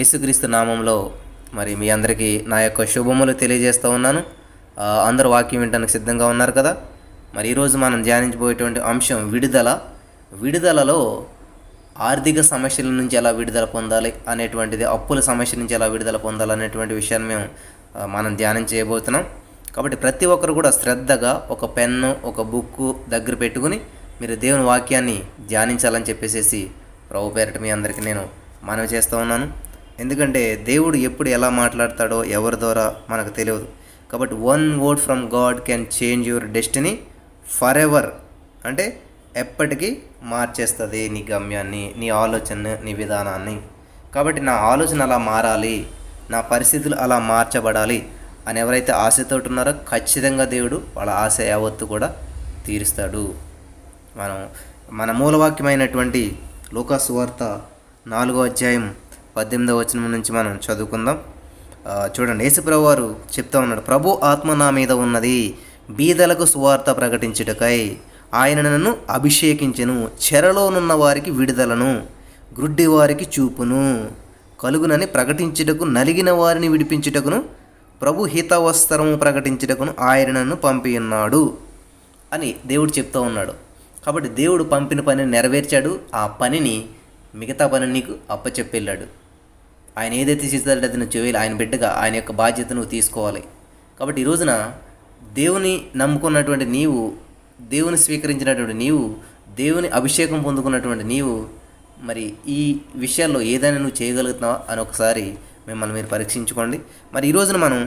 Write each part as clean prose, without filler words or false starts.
యేసుక్రీస్తు నామంలో మరి మీ అందరికీ నా యొక్క శుభములు తెలియజేస్తూ ఉన్నాను. అందరూ వాక్యం వినడానికి సిద్ధంగా ఉన్నారు కదా. మరి ఈరోజు మనం ధ్యానించబోయేటువంటి అంశం విడుదలలో ఆర్థిక సమస్యల నుంచి ఎలా విడుదల పొందాలి అనేటువంటిది, అప్పుల సమస్య నుంచి ఎలా విడుదల పొందాలి అనేటువంటి విషయాన్ని మనం ధ్యానం చేయబోతున్నాం. కాబట్టి ప్రతి ఒక్కరు కూడా శ్రద్ధగా ఒక పెన్ను, ఒక బుక్కు దగ్గర పెట్టుకుని మీరు దేవుని వాక్యాన్ని ధ్యానించాలని చెప్పేసి ప్రభు పేరిట మీ అందరికీ నేను మనవి చేస్తూ ఉన్నాను. ఎందుకంటే దేవుడు ఎప్పుడు ఎలా మాట్లాడతాడో ఎవరి ద్వారా మనకు తెలియదు. కాబట్టి one word from God can change your destiny for ever. అంటే ఎప్పటికీ మార్చేస్తుంది నీ గమ్యాన్ని, నీ ఆలోచనని, నీ విధానాన్ని. కాబట్టి నా ఆలోచన అలా మారాలి, నా పరిస్థితులు అలా మార్చబడాలి అని ఎవరైతే ఆశతో ఉన్నారో ఖచ్చితంగా దేవుడు వాళ్ళ ఆశ యావత్తు కూడా తీరుస్తాడు. మన మూలవాక్యమైనటువంటి లూకా సువార్త 4వ అధ్యాయం 18వ వచనం నుంచి మనం చదువుకుందాం. చూడండి, యేసుప్రభు వారు చెప్తా ఉన్నాడు, ప్రభు ఆత్మ నా మీద ఉన్నది, బీదలకు సువార్త ప్రకటించుటకై ఆయన నన్ను అభిషేకించెను, చెరలోనున్న వారికి విడుదలను, గ్రుడ్డి వారికి చూపును కలుగునని ప్రకటించుటకు, నలిగిన వారిని విడిపించుటకును, ప్రభు హితవస్త్రము ప్రకటించుటకును ఆయన నన్ను పంపి ఉన్నాడు అని దేవుడు చెప్తూ ఉన్నాడు. కాబట్టి దేవుడు పంపిన పనిని నెరవేర్చాడు. ఆ పనిని, మిగతా పనిని నీకు అప్పచెప్పెళ్ళాడు. ఆయన ఏదైతే చేస్తాడో అది నువ్వు చేయాలి. ఆయన బిడ్డగా ఆయన యొక్క బాధ్యత నువ్వు తీసుకోవాలి. కాబట్టి ఈ రోజున దేవుని నమ్ముకున్నటువంటి నీవు, దేవుని స్వీకరించినటువంటి నీవు, దేవుని అభిషేకం పొందుకున్నటువంటి నీవు, మరి ఈ విషయాల్లో ఏదైనా నువ్వు చేయగలుగుతున్నావా అని ఒకసారి మిమ్మల్ని మీరు పరీక్షించుకోండి. మరి ఈ రోజున మనం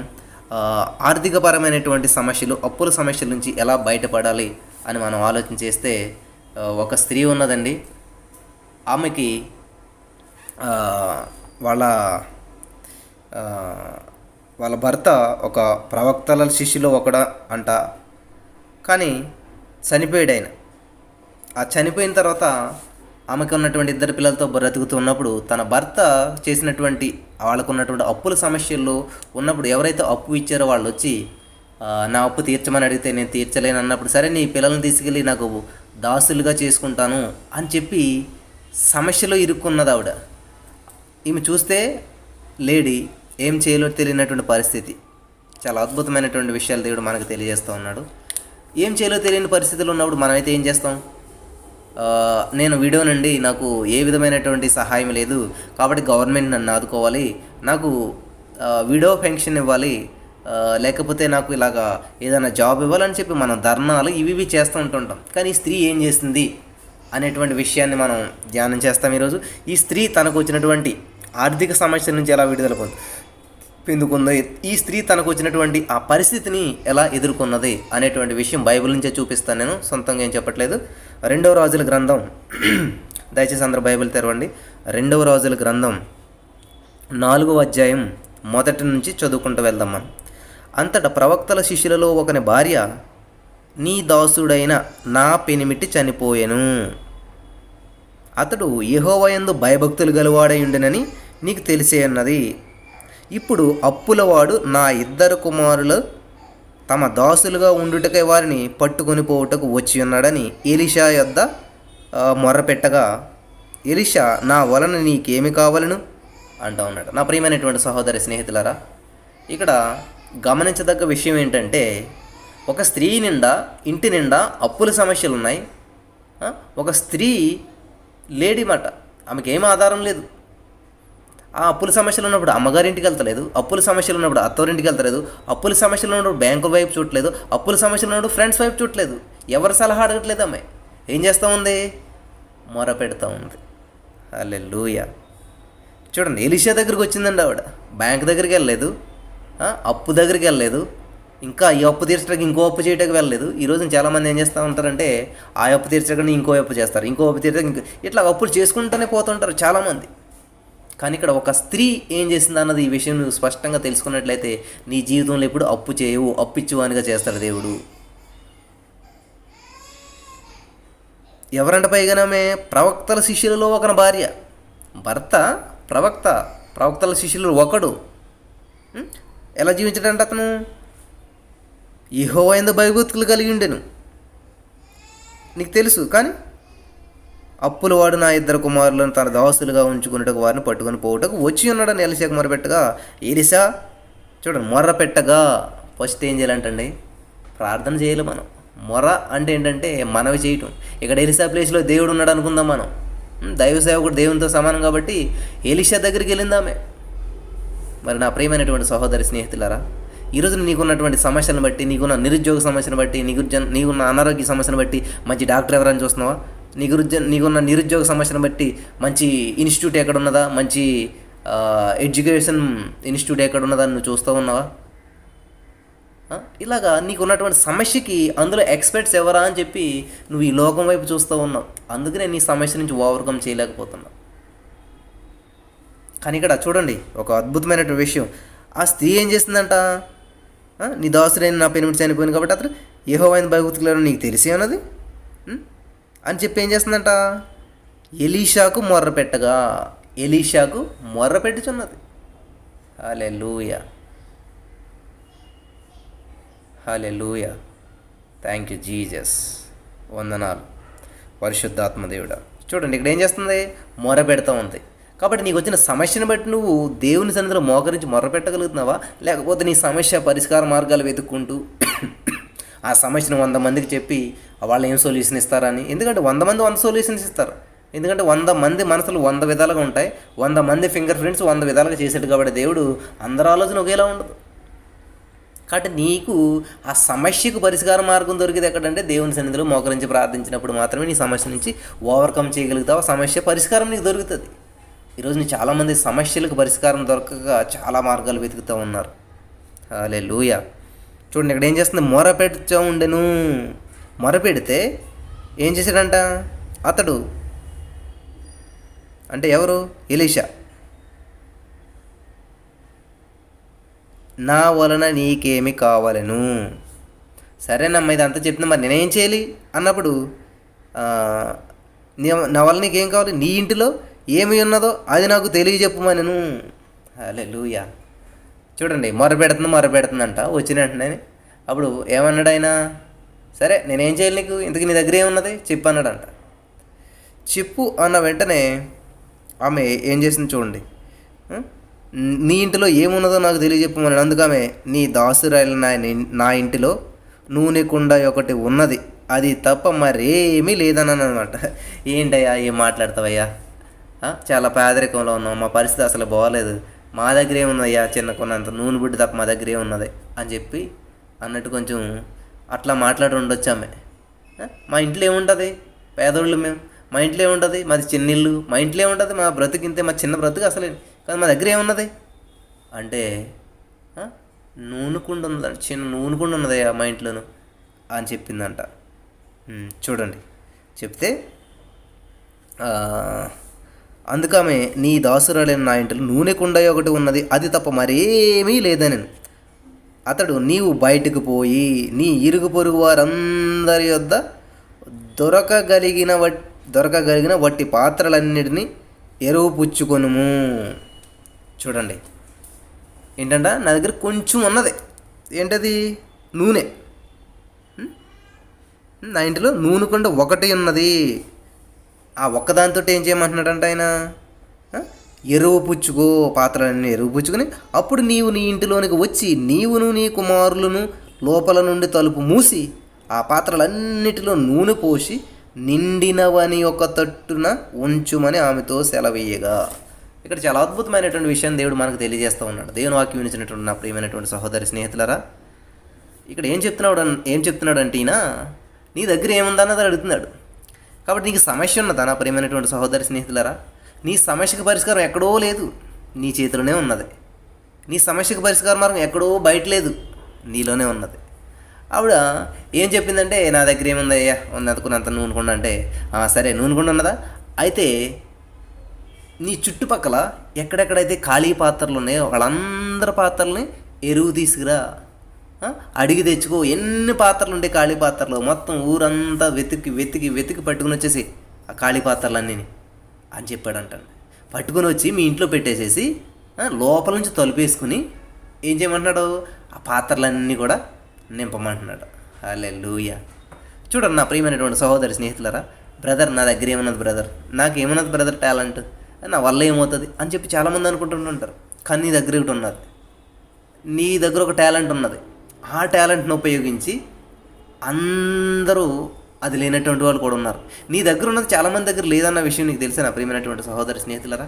ఆర్థికపరమైనటువంటి సమస్యలు, అప్పుల సమస్యల నుంచి ఎలా బయటపడాలి అని మనం ఆలోచన చేస్తే, ఒక స్త్రీ ఉన్నదండి. ఆమెకి వాళ్ళ భర్త ఒక ప్రవక్తల శిష్యులో ఒకడ అంట. కానీ చనిపోయాడు ఆయన. ఆ చనిపోయిన తర్వాత ఆమెకు ఉన్నటువంటి 2 పిల్లలతో బ్రతుకుతున్నప్పుడు తన భర్త చేసినటువంటి వాళ్ళకున్నటువంటి అప్పుల సమస్యల్లో ఉన్నప్పుడు ఎవరైతే అప్పు ఇచ్చారో వాళ్ళు వచ్చి నా అప్పు తీర్చమని అడిగితే నేను తీర్చలేను అన్నప్పుడు, సరే నీ పిల్లల్ని తీసుకెళ్ళి నాకు దాసులుగా చేసుకుంటాను అని చెప్పి సమస్యలో ఇరుక్కున్నది ఆవిడ. ఈమె చూస్తే లేడీ ఏం చేయాలో తెలియనటువంటి పరిస్థితి. చాలా అద్భుతమైనటువంటి విషయాలు దేవుడు మనకు తెలియజేస్తూ ఉన్నాడు. ఏం చేయాలో తెలియని పరిస్థితులు ఉన్నప్పుడు మనమైతే ఏం చేస్తాం? నేను వీడియో నుండి నాకు ఏ విధమైనటువంటి సహాయం లేదు, కాబట్టి గవర్నమెంట్ నన్ను ఆదుకోవాలి, నాకు వీడియో పెన్షన్ ఇవ్వాలి, లేకపోతే నాకు ఇలాగా ఏదైనా జాబ్ ఇవ్వాలని చెప్పి మనం ధర్నాలు ఇవి చేస్తూ ఉంటుంటాం. కానీ ఈ స్త్రీ ఏం చేస్తుంది అనేటువంటి విషయాన్ని మనం ధ్యానం చేస్తాం ఈరోజు. ఈ స్త్రీ తనకు వచ్చినటువంటి ఆర్థిక సమస్యల నుంచి ఎలా విడుదల పొందుకుందో, ఈ స్త్రీ తనకు వచ్చినటువంటి ఆ పరిస్థితిని ఎలా ఎదుర్కొన్నది అనేటువంటి విషయం బైబిల్ నుంచే చూపిస్తాను. నేను సొంతంగా ఏం చెప్పట్లేదు. 2వ రాజుల గ్రంథం, దయచేసి అందరూ బైబిల్ తెరవండి. 2వ రాజుల గ్రంథం 4వ అధ్యాయం 1 నుంచి చదువుకుంటూ వెళ్దాం మనం. అంతటా ప్రవక్తల శిష్యులలో ఒకని భార్య, నీ దాసుడైన నా పెనిమిటి చనిపోయెను, అతడు యెహోవా యందు భయభక్తులు గలవాడై ఉండెనని నీకు తెలిసే అన్నది. ఇప్పుడు అప్పులవాడు నా 2 కుమారులు తమ దాసులుగా ఉండుటకై వారిని పట్టుకొని పోవుటకు వచ్చి ఉన్నాడని ఎలీషా యొద్ద మొర్రపెట్టగా, ఎలీషా నా వలన నీకేమి కావాలను అంటూ ఉన్నాడు. నా ప్రియమైనటువంటి సహోదరి స్నేహితులారా, ఇక్కడ గమనించదగ్గ విషయం ఏంటంటే, ఒక స్త్రీ నిండా, ఇంటి నిండా అప్పుల సమస్యలు ఉన్నాయి. ఒక స్త్రీ లేడీ మాట, ఆమెకి ఏం ఆధారం లేదు. ఆ అప్పుల సమస్యలు ఉన్నప్పుడు అమ్మగారింటికి వెళ్తలేదు, అప్పుల సమస్యలు ఉన్నప్పుడు అత్తవారింటికి వెళ్తలేదు, అప్పుల సమస్యలు ఉన్నప్పుడు బ్యాంకు వైపు చూడలేదు, అప్పుల సమస్యలు ఉన్నప్పుడు ఫ్రెండ్స్ వైపు చూడలేదు, ఎవరి సలహా అడగట్లేదు. అమ్మాయి ఏం చేస్తూ ఉంది? మొర పెడతా ఉంది. హల్లెలూయా. చూడండి, ఎలీషా దగ్గరికి వచ్చిందండి ఆవిడ. బ్యాంక్ దగ్గరికి వెళ్ళలేదు, అప్పు దగ్గరికి వెళ్ళలేదు, ఇంకా ఈ అప్పు తీర్చడానికి ఇంకో అప్పు చేయడానికి వెళ్ళలేదు. ఈరోజు చాలామంది ఏం చేస్తూ ఉంటారంటే, ఆ అప్పు తీర్చడానికి ఇంకో అప్పు చేస్తారు, ఇంకో అప్పు తీర్చడానికి ఇట్లా అప్పులు చేసుకుంటూనే పోతుంటారు చాలామంది. కానీ ఇక్కడ ఒక స్త్రీ ఏం చేసింది అన్నది ఈ విషయం నువ్వు స్పష్టంగా తెలుసుకున్నట్లయితే నీ జీవితంలో ఎప్పుడు అప్పు చేయవు, అప్పిచ్చువానిగా చేస్తాడు దేవుడు. ఎవరంట? పైగానే ప్రవక్తల శిష్యులలో ఒకన భార్య. భర్త ప్రవక్తల శిష్యులు ఒకడు. ఎలా జీవించడంటే అతను యెహోవా యందు భయభక్తులు కలిగి ఉండెను, నీకు తెలుసు. కానీ అప్పుల వాడు నా ఇద్దరు కుమారులను తన దాసులుగా ఉంచుకున్నట్టుకు వారిని పట్టుకొని పోవుటకు వచ్చి ఉన్నాడని ఎలీషాకు మొరపెట్టగా, ఎలీషా చూడండి మొర్ర పెట్టగా ఫస్ట్ ఏం చేయాలంటండి, ప్రార్థన చేయాలి మనం. మొర అంటే ఏంటంటే మనవి చేయటం. ఇక్కడ ఎలీషా ప్లేస్లో దేవుడు ఉన్నాడు అనుకుందాం మనం. దైవ సేవకుడు దేవునితో సమానం కాబట్టి ఎలీషా దగ్గరికి వెళ్ళిందామే. మరి నా ప్రియమైనటువంటి సహోదరి స్నేహితులారా, ఈరోజు నీకున్నటువంటి సమస్యలను బట్టి, నీకున్న నిరుద్యోగ సమస్యను బట్టి, నీకున్న అనారోగ్య సమస్యను బట్టి మంచి డాక్టర్ ఎవరైనా చూస్తున్నావా? నీకున్న నిరుద్యోగ సమస్యను బట్టి మంచి ఇన్స్టిట్యూట్ ఎక్కడ ఉన్నదా, మంచి ఎడ్యుకేషన్ ఇన్స్టిట్యూట్ ఎక్కడ ఉన్నదా నువ్వు చూస్తూ ఉన్నావా? ఇలాగా నీకున్నటువంటి సమస్యకి అందులో ఎక్స్పర్ట్స్ ఎవరా అని చెప్పి నువ్వు ఈ లోకం వైపు చూస్తూ ఉన్నావు. అందుకనే నీ సమస్య నుంచి ఓవర్కమ్ చేయలేకపోతున్నావు. కానీ ఇక్కడ చూడండి ఒక అద్భుతమైనటువంటి విషయం. ఆ స్త్రీ ఏం చేస్తుందంట, నీ దాసుడైన నా పెనిమిటి చనిపోయింది కాబట్టి అతను యెహోవాను భయభక్తులను నీకు తెలిసి అన్నది అని చెప్పి ఏం చేస్తుందంట, ఎలీషాకు మొర్ర పెట్టగా, ఎలీషాకు మొర్ర పెట్టుచున్నది. హల్లెలూయా, హల్లెలూయా, థ్యాంక్ యూ జీసస్, వందనాలు పరిశుద్ధాత్మ దేవుడా. చూడండి ఇక్కడ ఏం చేస్తుంది, మొర పెడతా ఉంది. కాబట్టి నీకు వచ్చిన సమస్యను బట్టి నువ్వు దేవుని సన్నిధిలో మోకరించి మొర్ర పెట్టగలుగుతున్నావా? లేకపోతే నీ సమస్య పరిష్కార మార్గాలు వెతుక్కుంటూ ఆ సమస్యను 100 మందికి చెప్పి వాళ్ళు ఏం సొల్యూషన్ ఇస్తారని? ఎందుకంటే 100 మంది 100 సొల్యూషన్స్ ఇస్తారు. ఎందుకంటే 100 మంది మనసులు 100 విధాలుగా ఉంటాయి. 100 మంది ఫింగర్ ప్రింట్స్ 100 విధాలుగా చేసాడు కాబట్టి దేవుడు అందరి ఆలోచన ఒకేలా ఉండదు. కాబట్టి నీకు ఆ సమస్యకు పరిష్కార మార్గం దొరికింది ఎక్కడంటే దేవుని సన్నిధిలో మోకరించి ప్రార్థించినప్పుడు మాత్రమే నీ సమస్య నుంచి ఓవర్కమ్ చేయగలుగుతావు. ఆ సమస్య పరిష్కారం నీకు దొరుకుతుంది. ఈరోజు చాలామంది సమస్యలకు పరిష్కారం దొరకక చాలా మార్గాలు వెతుకుతూ ఉన్నారు. హల్లెలూయా. చూడండి ఇక్కడ ఏం చేస్తుంది, మొర పెడుతూ ఉండెను. మొర పెడితే ఏం చేశాడంట అతడు, అంటే ఎవరు, ఎలీషా, నా వలన నీకేమి కావాలను? సరేనమ్మా ఇదంతా చెప్తున్నా, మరి నేనేం చేయాలి అన్నప్పుడు, నా వల్ల నీకేం కావాలి, నీ ఇంటిలో ఏమి ఉన్నదో అది నాకు తెలియజెప్పమనను. హల్లెలూయా. చూడండి మొర పెడుతుందంట వచ్చిన వెంటనే. అప్పుడు ఏమన్నాడు ఆయన, సరే నేనేం చేయాలి నీకు, ఇంతకీ నీ దగ్గర ఏమున్నది చెప్పు అన్నాడంట. చెప్పు అన్న వెంటనే ఆమె ఏం చేసింది చూడండి, నీ ఇంటిలో ఏమున్నదో నాకు తెలియజెప్పమని. అందుకమే నీ దాసురాలు నా ఇంటిలో నూనె కుండ ఒకటి ఉన్నది, అది తప్ప మరేమీ లేదన్నాను అనమాట. ఏంటయ్యా ఏం మాట్లాడతావయ్యా, చాలా పేదరికంలో ఉన్నాం, మా పరిస్థితి అసలు బాగోలేదు, మా దగ్గర ఏముందయ్యా చిన్న కొన్నంత నూనె బుడ్డి తప్ప మా దగ్గర ఏమున్నది అని చెప్పి అన్నట్టు కొంచెం అట్లా మాట్లాడి ఉండొచ్చు ఆమె. మా ఇంట్లో ఏముంటుంది, పేదోళ్ళు మేము, మా ఇంట్లో ఏముంటుంది, మాది చిన్న ఇల్లు, మా ఇంట్లో ఏముంటుంది, మా బ్రతుకింతే, మా చిన్న బ్రతుకు అసలే కానీ మా దగ్గర ఏమున్నది అంటే, నూనె కుండ ఉన్నదంట, చిన్న నూనె కుండ ఉన్నదయ్యా మా ఇంట్లోను అని చెప్పిందంట. చూడండి చెప్తే అందుకమే నీ దాసురాలైన నా ఇంటిలో నూనె కుండ ఒకటి ఉన్నది, అది తప్ప మరేమీ లేదని. అతడు నీవు బయటకు పోయి నీ ఇరుగు పొరుగు వారందరి యొద్ద దొరకగలిగిన వట్టి పాత్రలన్నిటినీ ఎరువు పుచ్చుకొనుము. చూడండి ఏంటంట, నా దగ్గర కొంచెం ఉన్నది, ఏంటది, నూనె. నా ఇంటిలో నూనె కుండ ఒకటి ఉన్నది, ఆ ఒక్కదానితో ఏం చేయమంటున్నాడంట ఆయన, ఎరువు పుచ్చుకో, పాత్రలన్నీ ఎరువు పుచ్చుకొని అప్పుడు నీవు నీ ఇంటిలోనికి వచ్చి నీవును నీ కుమారులను లోపల నుండి తలుపు మూసి ఆ పాత్రలన్నిటిలో నూనె పోసి నిండినవని ఒక తట్టున ఉంచుమని ఆమెతో సెలవీయగా. ఇక్కడ చాలా అద్భుతమైనటువంటి విషయం దేవుడు మనకు తెలియజేస్తూ ఉన్నాడు. దేవుని వాక్యం వినిచినటువంటి నా ప్రియమైనటువంటి సహోదరి స్నేహితులారా, ఇక్కడ ఏం చెప్తున్నాడంటే ఈయన నీ దగ్గర ఏముందన్నది అడుగుతున్నాడు. కాబట్టి నీకు సమస్య ఉన్నదా నా ప్రియమైనటువంటి సహోదరి స్నేహితులారా? నీ సమస్యకు పరిష్కారం ఎక్కడో లేదు, నీ చేతిలోనే ఉన్నది. నీ సమస్యకు పరిష్కార మార్గం ఎక్కడో బయట లేదు, నీలోనే ఉన్నది. ఆవిడ ఏం చెప్పిందంటే, నా దగ్గర ఏముందయ్యా, ఉంది అనుకున్నంత నూనె కుండ అంటే, సరే నూనె కుండ ఉన్నదా, అయితే నీ చుట్టుపక్కల ఎక్కడెక్కడైతే ఖాళీ పాత్రలు ఉన్నాయో వాళ్ళందరి పాత్రలని ఎరువు తీసుకురా, అడిగి తెచ్చుకో. ఎన్ని పాత్రలు ఉండే ఖాళీ పాత్రలు మొత్తం ఊరంతా వెతికి వెతికి వెతికి పట్టుకుని వచ్చేసి ఆ ఖాళీ పాత్రలన్నీ అని చెప్పాడంటాను. పట్టుకుని వచ్చి మీ ఇంట్లో పెట్టేసేసి లోపల నుంచి తలుపేసుకుని ఏం చేయమంటున్నాడు, ఆ పాత్రలన్నీ కూడా నింపమంటున్నాడు. హల్లెలూయా. చూడండి నా ప్రియమైనటువంటి సహోదరి స్నేహితులారా, బ్రదర్ నా దగ్గర ఏమన్నది బ్రదర్, నాకు ఏమన్నది బ్రదర్ టాలెంట్, నా వల్ల ఏమవుతుంది అని చెప్పి చాలామంది అనుకుంటుంటారు. కానీ నీ దగ్గర ఒకటి ఉన్నది, నీ దగ్గర ఒక టాలెంట్ ఉన్నది. ఆ టాలెంట్ని ఉపయోగించి అందరూ అది లేనటువంటి వాళ్ళు కూడా ఉన్నారు. నీ దగ్గర ఉన్నది చాలామంది దగ్గర లేదన్న విషయం నీకు తెలిసిన ప్రియమైనటువంటి సహోదరి స్నేహితులరా.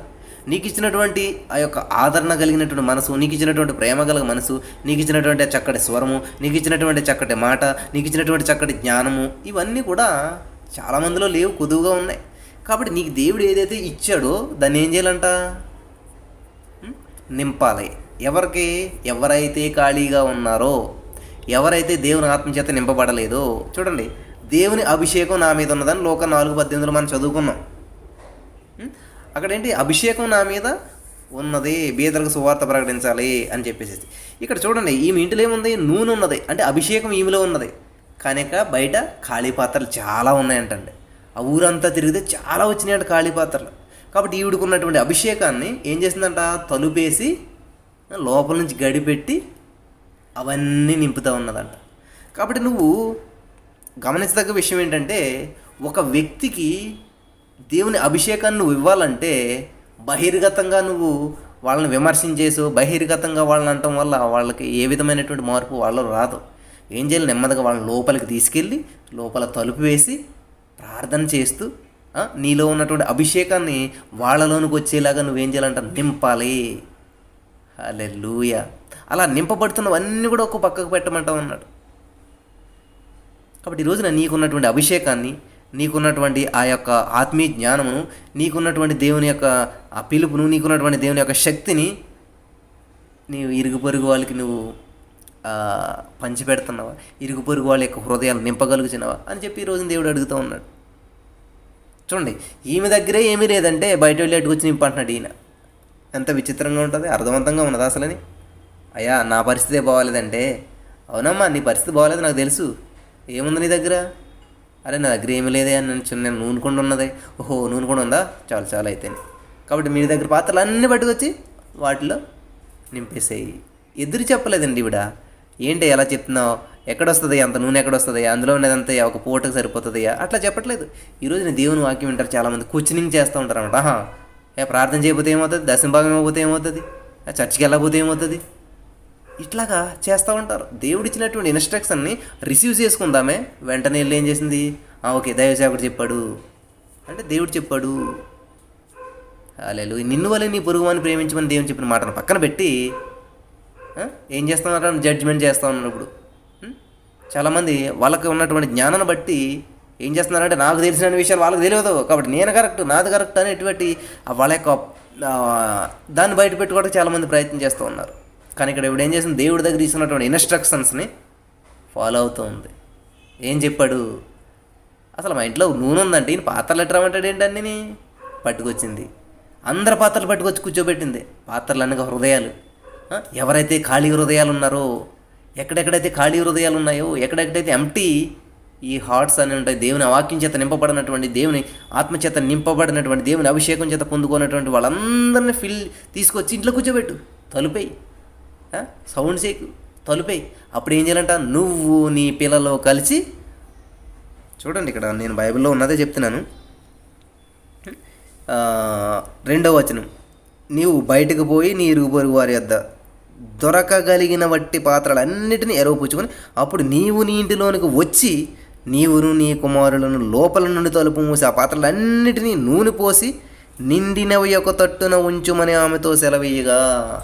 నీకు ఇచ్చినటువంటి ఆ యొక్క ఆదరణ కలిగినటువంటి మనసు, నీకు ఇచ్చినటువంటి ప్రేమ కలిగిన మనసు, నీకు ఇచ్చినటువంటి చక్కటి స్వరము, నీకు ఇచ్చినటువంటి చక్కటి మాట, నీకు ఇచ్చినటువంటి చక్కటి జ్ఞానము, ఇవన్నీ కూడా చాలామందిలో లేవు, కొదువుగా ఉన్నాయి. కాబట్టి నీకు దేవుడు ఏదైతే ఇచ్చాడో దాన్ని ఏం చేయాలంట, నింపాలి. ఎవరికి? ఎవరైతే ఖాళీగా ఉన్నారో, ఎవరైతే దేవుని ఆత్మచేత నింపబడలేదో. చూడండి, దేవుని అభిషేకం నా మీద ఉన్నదని లోక 4:18 మనం చదువుకున్నాం. అక్కడేంటి, అభిషేకం నా మీద ఉన్నది, బీదలకు సువార్త ప్రకటించాలి అని చెప్పేసి. ఇక్కడ చూడండి, ఈమె ఇంటిలో ఏముంది, నూనె ఉన్నది, అంటే అభిషేకం ఈమెలో ఉన్నది. కానీ బయట ఖాళీ పాత్రలు చాలా ఉన్నాయంటండి. ఆ ఊరంతా తిరిగితే చాలా వచ్చినాయంట ఖాళీ పాత్రలు. కాబట్టి ఈవిడుకున్నటువంటి అభిషేకాన్ని ఏం చేసిందంట, తలుపేసి లోపల నుంచి గడిపెట్టి అవన్నీ నింపుతూ ఉన్నదంట. కాబట్టి నువ్వు గమనించదగ్గ విషయం ఏంటంటే, ఒక వ్యక్తికి దేవుని అభిషేకాన్ని నువ్వు ఇవ్వాలంటే బహిర్గతంగా నువ్వు వాళ్ళని విమర్శించేసో, బహిర్గతంగా వాళ్ళని అనటం వల్ల వాళ్ళకి ఏ విధమైనటువంటి మార్పు వాళ్ళలో రాదు. ఏం చేయాలి, నెమ్మదిగా వాళ్ళని లోపలికి తీసుకెళ్ళి లోపల తలుపు వేసి ప్రార్థన చేస్తూ నీలో ఉన్నటువంటి అభిషేకాన్ని వాళ్ళలోనికి వచ్చేలాగా నువ్వేం చేయాలంట, నింపాలి. హల్లెలూయా. అలా నింపబడుతున్నవన్నీ కూడా ఒక పక్కకు పెట్టమంటావు అన్నాడు. కాబట్టి ఈ రోజున నీకున్నటువంటి అభిషేకాన్ని, నీకున్నటువంటి ఆ యొక్క ఆత్మీయ జ్ఞానమును, నీకున్నటువంటి దేవుని యొక్క ఆ పిలుపును, నీకున్నటువంటి దేవుని యొక్క శక్తిని నీవు ఇరుగు పొరుగు వాళ్ళకి నువ్వు పంచిపెడుతున్నావా, ఇరుగు పొరుగు వాళ్ళ యొక్క హృదయాలు నింపగలుగుతున్నావా అని చెప్పి ఈరోజు దేవుడు అడుగుతూ ఉన్నాడు. చూడండి, ఈమె దగ్గరే ఏమీ లేదంటే బయట వెళ్ళి అటుకొచ్చి నింపంటున్నాడు ఈయన. ఎంత విచిత్రంగా ఉంటుంది, అర్థవంతంగా ఉన్నది అసలని. అయ్యా నా పరిస్థితే బాగాలేదంటే, అవునమ్మా నీ పరిస్థితి బాగాలేదు నాకు తెలుసు, ఏముంది నీ దగ్గర? అరే నా దగ్గర ఏమీ లేదే అని నేను నూనె కొండ ఉన్నదే. ఓహో నూనె కొండ ఉందా, చాలు చాలు అయితే. కాబట్టి మీ దగ్గర పాత్రలు అన్నీ పట్టుకొచ్చి వాటిలో నింపేసేయి. ఎదురు చెప్పలేదండి ఈవిడ. ఏంటి ఎలా చెప్తున్నావు, ఎక్కడొస్తుంది అంత నూనె, ఎక్కడొస్తుంది, అందులో ఉన్నదంతా ఒక పూటకు సరిపోతుంది అట్లా చెప్పట్లేదు. ఈరోజు నేను దేవుని వాక్యం వింటారు చాలామంది, క్వశ్చనింగ్ చేస్తూ ఉంటారు అనమాట. ప్రార్థన చేయకపోతే ఏమవుతుంది, దశమ భాగం ఇవ్వకపోతే ఏమవుతుంది, చర్చికి వెళ్ళకపోతే ఏమవుతుంది, ఇట్లాగా చేస్తూ ఉంటారు. దేవుడిచ్చినటువంటి ఇన్స్ట్రక్షన్ని రిసీవ్ చేసుకుందామే, వెంటనే వెళ్ళి ఏం చేసింది, ఓకే దైవసేవకుడు చెప్పాడు అంటే దేవుడు చెప్పాడు. హల్లెలూయా. నిన్ను వల్లే నీ పొరుగువాన్ని ప్రేమించమని దేవుని చెప్పిన మాటను పక్కన పెట్టి ఏం చేస్తున్నారు, జడ్జిమెంట్ చేస్తూ ఉన్నారు. ఇప్పుడు చాలామంది వాళ్ళకి ఉన్నటువంటి జ్ఞానాన్ని బట్టి ఏం చేస్తున్నారంటే, నాకు తెలిసిన విషయాలు వాళ్ళకి తెలియదు కాబట్టి నేను కరెక్ట్, నాది కరెక్ట్ అని ఎటువంటి వాళ్ళ యొక్క దాన్ని బయట పెట్టుకోవడానికి చాలామంది ప్రయత్నం చేస్తూ ఉన్నారు. కానీ ఇక్కడ ఇప్పుడు ఏం చేసింది, దేవుడి దగ్గర తీసుకున్నటువంటి ఇన్స్ట్రక్షన్స్ని ఫాలో అవుతూ ఉంది. ఏం చెప్పాడు, అసలు మా ఇంట్లో నూనె ఉందంటే ఈయన పాత్రలు ఎట్టమంటాడు ఏంటన్నీ పట్టుకొచ్చింది. అందరి పాత్రలు పట్టుకొచ్చి కూర్చోబెట్టింది. పాత్రలు అనగా హృదయాలు. ఎవరైతే ఖాళీ హృదయాలు ఉన్నారో, ఎక్కడెక్కడైతే ఖాళీ హృదయాలు ఉన్నాయో, ఎక్కడెక్కడైతే ఎంటీ ఈ హార్ట్స్ అని ఉంటాయి, దేవుని వాక్యం చేత నింపబడినటువంటి, దేవుని ఆత్మచేత నింపబడినటువంటి, దేవుని అభిషేకం చేత పొందుకున్నటువంటి వాళ్ళందరినీ తీసుకొచ్చి ఇంట్లో కూర్చోబెట్టు, తలుపేయి, సౌండ్ చేయకు, తలుపేయి. అప్పుడు ఏం చేయాలంట, నువ్వు నీ పిల్లలు కలిసి. చూడండి ఇక్కడ నేను బైబిల్లో ఉన్నదే చెప్తున్నాను. 2వ వచనం, నీవు బయటకు పోయి నీ ఇరుగు పొరుగు వారి యొద్ద దొరకగలిగిన వట్టి పాత్రలన్నిటినీ ఎరవపుచ్చుకొని అప్పుడు నీవు నీ ఇంటిలోనికి వచ్చి నీవును నీ కుమారులను లోపల నుండి తలుపు మూసి ఆ పాత్రలన్నిటినీ నూనె పోసి నిండినవి ఒక తట్టున ఉంచుమని ఆమెతో సెలవీయగా.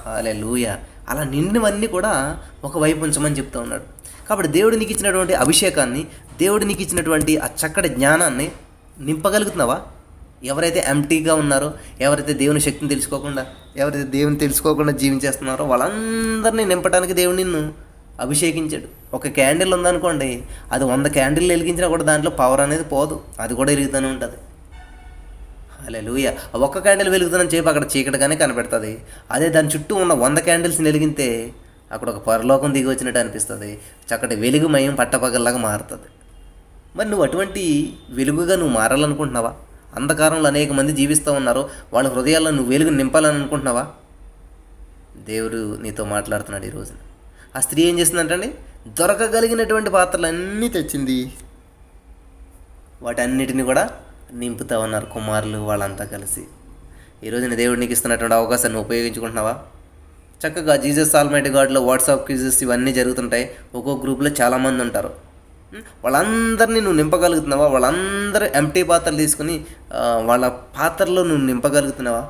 హల్లెలూయా. అలా నిండినవన్నీ కూడా ఒకవైపు ఉంచమని చెప్తూ ఉన్నాడు. కాబట్టి దేవుడు నీకు ఇచ్చినటువంటి అభిషేకాన్ని, దేవుడు నీకు ఇచ్చినటువంటి ఆ చక్కటి జ్ఞానాన్ని నింపగలుగుతున్నావా? ఎవరైతే ఎంటీగా ఉన్నారో, ఎవరైతే దేవుని శక్తిని తెలుసుకోకుండా, ఎవరైతే దేవుని తెలుసుకోకుండా జీవించేస్తున్నారో వాళ్ళందరినీ నింపడానికి దేవుడు నిన్ను అభిషేకించాడు. ఒక క్యాండిల్ ఉందనుకోండి, అది 100 క్యాండిల్ వెలిగించినా కూడా దాంట్లో పవర్ అనేది పోదు, అది కూడా వెలుగుతూనే ఉంటుంది. హల్లెలూయా. ఒక్క క్యాండిల్ వెలుగుతుందని చెప్పి అక్కడ చీకటిగానే కనపెడుతుంది. అదే దాని చుట్టూ ఉన్న 100 క్యాండిల్స్ని వెలిగితే అక్కడ ఒక పరలోకం దిగి వచ్చినట్టు అనిపిస్తుంది, చక్కటి వెలుగుమయం పట్టపగల్లాగా మారుతుంది. మరి నువ్వు అటువంటి వెలుగుగా నువ్వు మారాలనుకుంటున్నావా? అంధకారంలో అనేక మంది జీవిస్తూ ఉన్నారు, వాళ్ళ హృదయాల్లో నువ్వు వెలుగు నింపాలని అనుకుంటున్నావా? దేవుడు నీతో మాట్లాడుతున్నాడు ఈరోజు. ఆ స్త్రీ ఏం చేస్తుందంటండి, దొరకగలిగినటువంటి పాత్రలన్నీ తెచ్చింది, వాటన్నిటిని కూడా నింపుతా ఉన్నారు కుమారులు వాళ్ళంతా కలిసి. ఈరోజు నీ దేవుడు నీకు ఇస్తున్నటువంటి అవకాశాన్ని ఉపయోగించుకుంటున్నావా? చక్కగా జీసస్ ఆల్మైటీ గాడ్లో వాట్సాప్ క్విజెస్ ఇవన్నీ జరుగుతుంటాయి. ఒక్కొక్క గ్రూప్లో చాలామంది ఉంటారు. వాళ్ళందరినీ నువ్వు నింపగలుగుతున్నావా? వాళ్ళందరూ ఎంటీ పాత్రలు తీసుకుని వాళ్ళ పాత్రలో నువ్వు నింపగలుగుతున్నావా?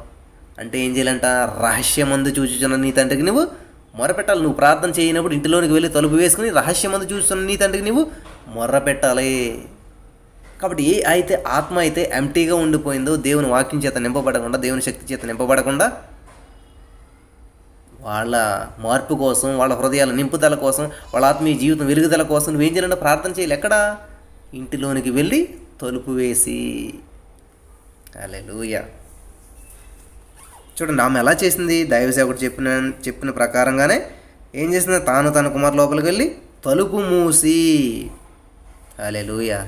అంటే ఏం చేయాలంట? రహస్యమందు చూచుచున్న నీ తండ్రికి నువ్వు మొరపెట్టాలి. నువ్వు ప్రార్థన చేయనప్పుడు ఇంటిలోనికి వెళ్ళి తలుపు వేసుకుని రహస్యమందు చూస్తున్న నీ తండ్రికి నువ్వు మొర్రపెట్టాలి. కాబట్టి ఏ అయితే ఆత్మ అయితే ఎంటీగా ఉండిపోయిందో, దేవుని వాక్యం చేత నింపబడకుండా, దేవుని శక్తి చేత నింపబడకుండా, వాళ్ళ మార్పు కోసం, వాళ్ళ హృదయాల నింపుదల కోసం, వాళ్ళ ఆత్మీయ జీవితం వెలుగుదల కోసం నువ్వేం చేయాలంటే ప్రార్థన చేయాలి. ఎక్కడ? ఇంటిలోనికి వెళ్ళి తలుపు వేసి. హల్లెలూయా. చూడండి ఆమె ఎలా చేసింది? దైవసేవకుడు చెప్పిన ప్రకారంగానే ఏం చేసింది? తాను తన కుమారు లోపలికి వెళ్ళి తలుపు మూసి. హల్లెలూయా.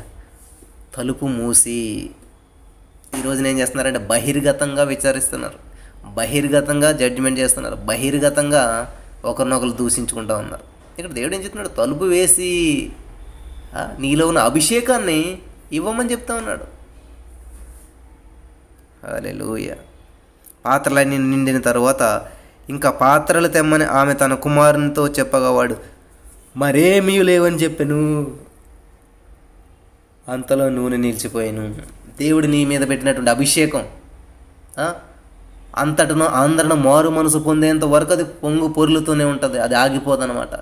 తలుపు మూసి. ఈరోజు ఏం చేస్తున్నారంటే బహిర్గతంగా విచారిస్తున్నారు, బహిర్గతంగా జడ్జిమెంట్ చేస్తున్నారు, బహిర్గతంగా ఒకరినొకరు దూషించుకుంటూ ఉన్నారు. ఇక్కడ దేవుడు ఏం చెప్తున్నాడు? తలుపు వేసి నీలో ఉన్న అభిషేకాన్ని ఇవ్వమని చెప్తా ఉన్నాడు. హల్లెలూయా. పాత్రలన్నీ నిండిన తర్వాత ఇంకా పాత్రలు తెమ్మని ఆమె తన కుమారునితో చెప్పగా వాడు మరేమీ లేవని చెప్పాను. అంతలో నూనె నిలిచిపోయాను. దేవుడు నీ మీద పెట్టినటువంటి అభిషేకం అంతటను అందరిని మారు మనసు పొందేంత వరకు అది పొంగు పొర్లుతూనే ఉంటుంది, అది ఆగిపోదన్నమాట.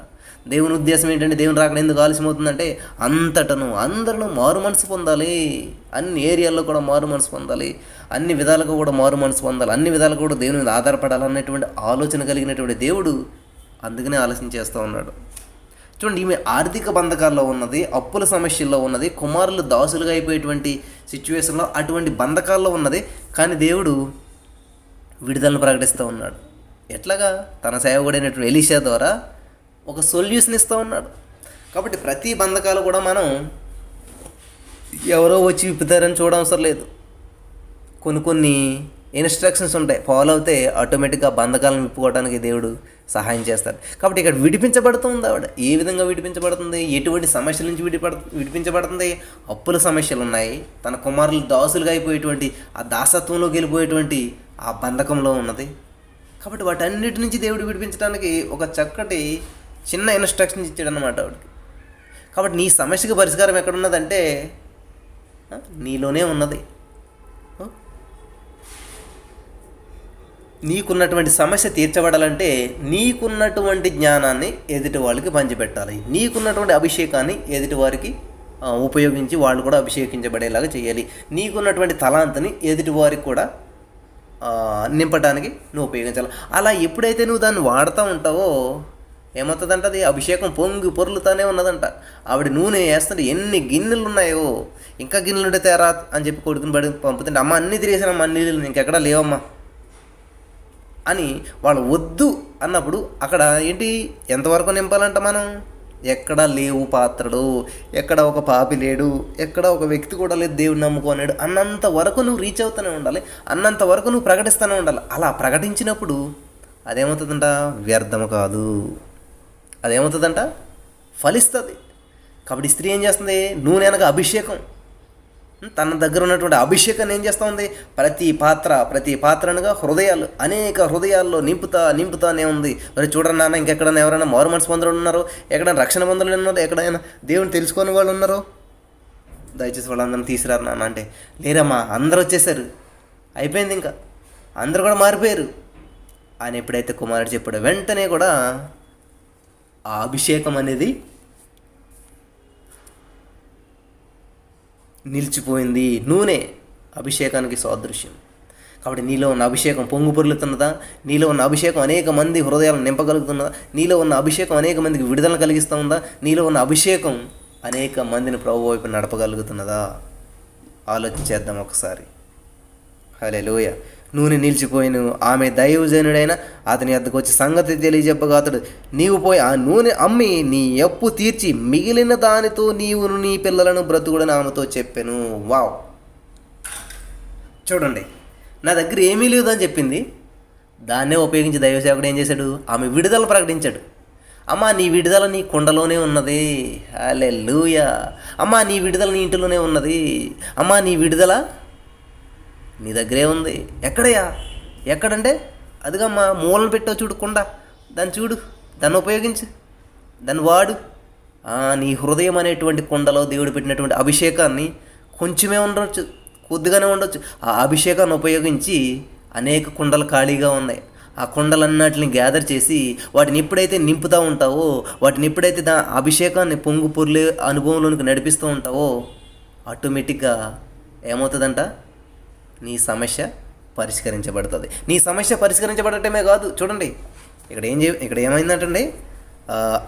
దేవుని ఉద్దేశం ఏంటంటే, దేవుని రాకడ ఎందుకు ఆలస్యమవుతుందంటే అంతటను అందరిని మారు మనసు పొందాలి, అన్ని ఏరియాల్లో కూడా మారు మనసు పొందాలి, అన్ని విధాలుగా కూడా మారు మనసు పొందాలి, అన్ని విధాలుగా కూడా దేవుని మీద ఆధారపడాలన్నటువంటి ఆలోచన కలిగినటువంటి దేవుడు అందుకనే ఆలస్యం చేస్తూ ఉన్నాడు. చూడండి, ఈమె ఆర్థిక బంధకాల్లో ఉన్నది, అప్పుల సమస్యల్లో ఉన్నది, కుమారులు దాసులుగా అయిపోయేటువంటి సిచ్యువేషన్లో అటువంటి బంధకాల్లో ఉన్నది. కానీ దేవుడు విడుదలను ప్రకటిస్తూ ఉన్నాడు. ఎట్లాగా? తన సేవకుడైనటువంటి ఎలీషా ద్వారా ఒక సొల్యూషన్ ఇస్తూ ఉన్నాడు. కాబట్టి ప్రతి బంధకాలు కూడా మనం ఎవరో వచ్చి విప్పుతారని చూడవసరం లేదు. కొన్ని ఇన్స్ట్రక్షన్స్ ఉంటాయి, ఫాలో అవుతే ఆటోమేటిక్గా బంధకాలను విప్పుకోవడానికి దేవుడు సహాయం చేస్తాడు. కాబట్టి ఇక్కడ విడిపించబడుతుంది ఆవిడ. ఏ విధంగా విడిపించబడుతుంది? ఎటువంటి సమస్యల నుంచి విడిపించబడుతుంది? అప్పుల సమస్యలు ఉన్నాయి, తన కుమారులు దాసులుగా అయిపోయేటువంటి ఆ దాసత్వంలోకి వెళ్ళిపోయేటువంటి ఆ బంధకంలో ఉన్నది. కాబట్టి వాటన్నిటి నుంచి దేవుడు విడిపించడానికి ఒక చక్కటి చిన్న ఇన్స్ట్రక్షన్స్ ఇచ్చాడన్నమాట ఆవిడకి. కాబట్టి నీ సమస్యకి పరిష్కారం ఎక్కడున్నదంటే నీలోనే ఉన్నది. నీకున్నటువంటి సమస్య తీర్చబడాలంటే నీకున్నటువంటి జ్ఞానాన్ని ఎదుటి వాళ్ళకి పంచిపెట్టాలి, నీకున్నటువంటి అభిషేకాన్ని ఎదుటి వారికి ఉపయోగించి వాళ్ళు కూడా అభిషేకించబడేలాగా చేయాలి, నీకున్నటువంటి తలాంతని ఎదుటి వారికి కూడా నింపడానికి నువ్వు ఉపయోగించాలి. అలా ఎప్పుడైతే నువ్వు దాన్ని వాడుతూ ఉంటావో ఏమవుతుందంట? అది అభిషేకం పొంగి పొర్లుతానే ఉన్నదంట. ఆవిడ నూనె వేస్తుంటే ఎన్ని గిన్నెలు ఉన్నాయో, ఇంకా గిన్నెలు ఉంటే తేరా అని చెప్పి కొడుకుని బడి పంపుతుంటే, అమ్మ అన్నీ తిరిగేసానమ్మా, అన్ని నీళ్ళు ఇంకెక్కడా లేవమ్మా అని వాళ్ళు వద్దు అన్నప్పుడు అక్కడ ఏంటి? ఎంతవరకు నింపాలంట మనం? ఎక్కడ లేవు పాత్రడు, ఎక్కడ ఒక పాపి లేడు, ఎక్కడ ఒక వ్యక్తి కూడా లేదు దేవుడు నమ్ముకోనాడు అన్నంత వరకు నువ్వు రీచ్ అవుతూనే ఉండాలి, అన్నంత వరకు నువ్వు ప్రకటిస్తూనే ఉండాలి. అలా ప్రకటించినప్పుడు అదేమవుతుందంట? వ్యర్థము కాదు, అదేమవుతుందంట? ఫలిస్తుంది. కాబట్టి స్త్రీ ఏం చేస్తుంది? నూనె అనగా అభిషేకం. తన దగ్గర ఉన్నటువంటి అభిషేకాన్ని ఏం చేస్తూ ఉంది? ప్రతి పాత్ర అనగా హృదయాలు, అనేక హృదయాల్లో నింపుతానే ఉంది. మరి చూడండి నాన్న, ఇంకెక్కడైనా ఎవరైనా మారు మనసు పొందలు ఉన్నారో, ఎక్కడైనా రక్షణ పొందలు ఉన్నారో, ఎక్కడైనా దేవుని తెలుసుకునే వాళ్ళు ఉన్నారో దయచేసి వాళ్ళందరినీ తీసుకురారు నాన్న అంటే, లేరమ్మా అందరూ వచ్చేసారు, అయిపోయింది, ఇంకా అందరూ కూడా మారిపోయారు అని ఎప్పుడైతే కుమారుడు చెప్పాడో వెంటనే కూడా ఆ అభిషేకం అనేది నిలిచిపోయింది. నూనె అభిషేకానికి సాదృశ్యం. కాబట్టి నీలో ఉన్న అభిషేకం పొంగు పొర్లుతున్నదా? నీలో ఉన్న అభిషేకం అనేక మంది హృదయాలను నింపగలుగుతున్నదా? నీలో ఉన్న అభిషేకం అనేక మందికి విడుదల కలిగిస్తూ ఉందా? నీలో ఉన్న అభిషేకం అనేక మందిని ప్రభు వైపు నడపగలుగుతున్నదా? ఆలోచించేద్దాం ఒకసారి. హల్లెలూయా. నూనె నిలిచిపోయిన ఆమె దైవజనుడైన అతని వద్దకు వచ్చి సంగతి తెలియజెప్పగా అతడు, నీవు పోయి ఆ నూనె అమ్మి నీ అప్పు తీర్చి మిగిలిన దానితో నీవు నీ పిల్లలను బ్రతుకుడని ఆమెతో చెప్పాను. వావ్! చూడండి, నా దగ్గర ఏమీ లేదని చెప్పింది, దాన్నే ఉపయోగించి దైవసేవకుడు ఏం చేశాడు? ఆమె విడుదల ప్రకటించాడు. అమ్మా నీ విడుదల నీ కుండలోనే ఉన్నది. హల్లెలూయా. అమ్మా నీ విడుదల నీ ఇంటిలోనే ఉన్నది. అమ్మా నీ విడుదల నీ దగ్గరే ఉంది. ఎక్కడయ్యా? ఎక్కడంటే అదిగమ్మా మూలను పెట్టావు చూడు కుండ, దాన్ని చూడు, దాన్ని ఉపయోగించు, దాన్ని వాడు. నీ హృదయం అనేటువంటి కుండలో దేవుడు పెట్టినటువంటి అభిషేకాన్ని కొంచెమే ఉండొచ్చు, కొద్దిగానే ఉండొచ్చు. ఆ అభిషేకాన్ని ఉపయోగించి అనేక కుండలు ఖాళీగా ఉన్నాయి. ఆ కుండలన్నిటిని గ్యాదర్ చేసి వాటిని ఎప్పుడైతే నింపుతూ ఉంటావో, వాటిని ఎప్పుడైతే అభిషేకాన్ని పొంగు పొర్లే అనుభవంలోనికి నడిపిస్తూ ఉంటావో, ఆటోమేటిక్గా ఏమవుతుందంట? నీ సమస్య పరిష్కరించబడుతుంది. నీ సమస్య పరిష్కరించబడటమే కాదు, చూడండి ఇక్కడ ఏమైందంటండి,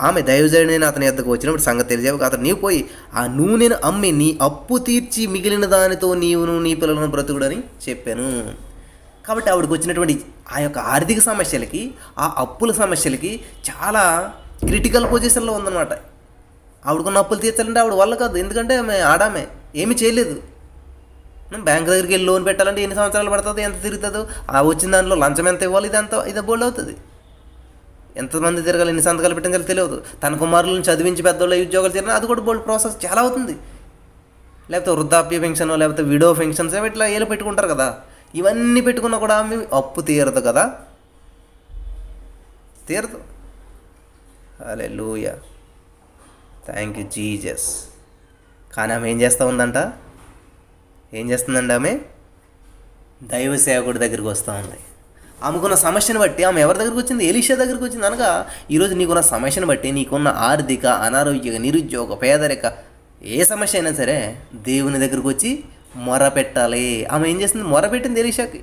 ఆమె దైవజనుడైన అతని యొద్దకు వచ్చినప్పుడు సంగతి తెలియజేవు, అతను నీవు పోయి ఆ నూనెను అమ్మి నీ అప్పు తీర్చి మిగిలిన దానితో నీవును నీ పిల్లలను బ్రతుకుడని చెప్పాను. కాబట్టి ఆవిడకి వచ్చినటువంటి ఆ యొక్క ఆర్థిక సమస్యలకి, ఆ అప్పుల సమస్యలకి చాలా క్రిటికల్ పొజిషన్లో ఉందన్నమాట. ఆవిడకున్న అప్పులు తీర్చాలంటే ఆవిడ వల్ల కాదు, ఎందుకంటే ఆమె ఏమీ చేయలేదు. బ్యాంక్ దగ్గరికి వెళ్ళి లోన్ పెట్టాలంటే ఎన్ని సంవత్సరాలు పడుతుంది, ఎంత తిరుగుతుందో, ఆ వచ్చిన దాంట్లో లంచం ఎంత ఇవ్వాలి, ఇది బోల్డ్ అవుతుంది. ఎంతమంది తిరగాలి, ఎన్ని సంతకాలు పెట్టించాలో తెలియదు. తన కుమారులను చదివించి పెద్దోళ్ళు ఉద్యోగాలు చేయాలి, అది కూడా బోల్డ్ ప్రాసెస్ చాలా అవుతుంది. లేకపోతే వృద్ధాప్య పెన్షన్, లేకపోతే విడో పెన్షన్స్ ఇట్లా ఏళ్ళు పెట్టుకుంటారు కదా. ఇవన్నీ పెట్టుకున్నా కూడా ఆమె అప్పు తీరదు కదా, తీరదు. హల్లెలూయా, థ్యాంక్ యూ జీసస్. కానీ ఆమె ఏం చేస్తుందండి? ఆమె దైవ సేవకుడి దగ్గరికి వస్తూ ఉంది. ఆమెకున్న సమస్యను బట్టి ఆమె ఎవరి దగ్గరికి వచ్చింది? ఎలీషా దగ్గరికి వచ్చింది. అనగా ఈరోజు నీకున్న సమస్యను బట్టి, నీకున్న ఆర్థిక, అనారోగ్య, నిరుద్యోగ, పేదరిక ఏ సమస్య అయినా సరే దేవుని దగ్గరికి వచ్చి మొరపెట్టాలి. ఆమె ఏం చేస్తుంది? మొరపెట్టింది ఎలీషాకి.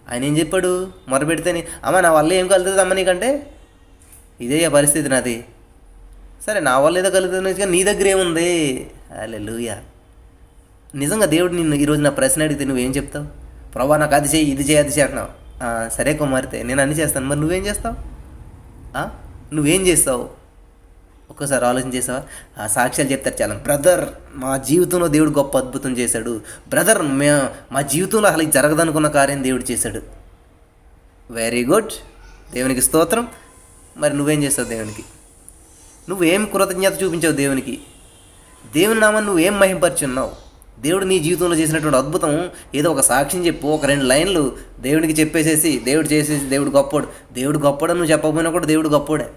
ఆయన ఏం చెప్పాడు? మొరపెడితేనే, అమ్మ నా వల్ల ఏం కలుగుతుంది అమ్మ నీకంటే, ఇదే పరిస్థితి నాది. సరే నా వల్ల ఏదో కలుగుతుంది, నీ దగ్గర ఏముంది? హల్లెలూయా. నిజంగా దేవుడు నిన్ను ఈరోజు నా ప్రశ్న అడిగితే నువ్వేం చెప్తావు? ప్రభా నాకు అది చేయి, ఇది చేయి, అది చేయి అంటున్నావు. సరే కుమార్తె, నేను అన్నీ చేస్తాను, మరి నువ్వేం చేస్తావు? నువ్వేం చేస్తావు? ఒక్కసారి ఆలోచన చేసావా? సాక్ష్యాలు చెప్తారు చాలా. బ్రదర్, మా జీవితంలో దేవుడు గొప్ప అద్భుతం చేశాడు. బ్రదర్, మా జీవితంలో అసలు జరగదనుకున్న కార్యం దేవుడు చేశాడు. వెరీ గుడ్, దేవునికి స్తోత్రం. మరి నువ్వేం చేస్తావు దేవునికి? నువ్వేం కృతజ్ఞత చూపించావు దేవునికి? దేవుని నామాన్ని నువ్వేం మహింపరుచున్నావు? దేవుడు నీ జీవితంలో చేసినటువంటి అద్భుతం ఏదో ఒక సాక్ష్యం చెప్పు, ఒక 2 లైన్లు దేవుడికి చెప్పేసేసి దేవుడు చేసేసి దేవుడు గొప్పోడు, దేవుడు గొప్పోడని నువ్వు చెప్పకపోయినా కూడా దేవుడు గొప్పోడే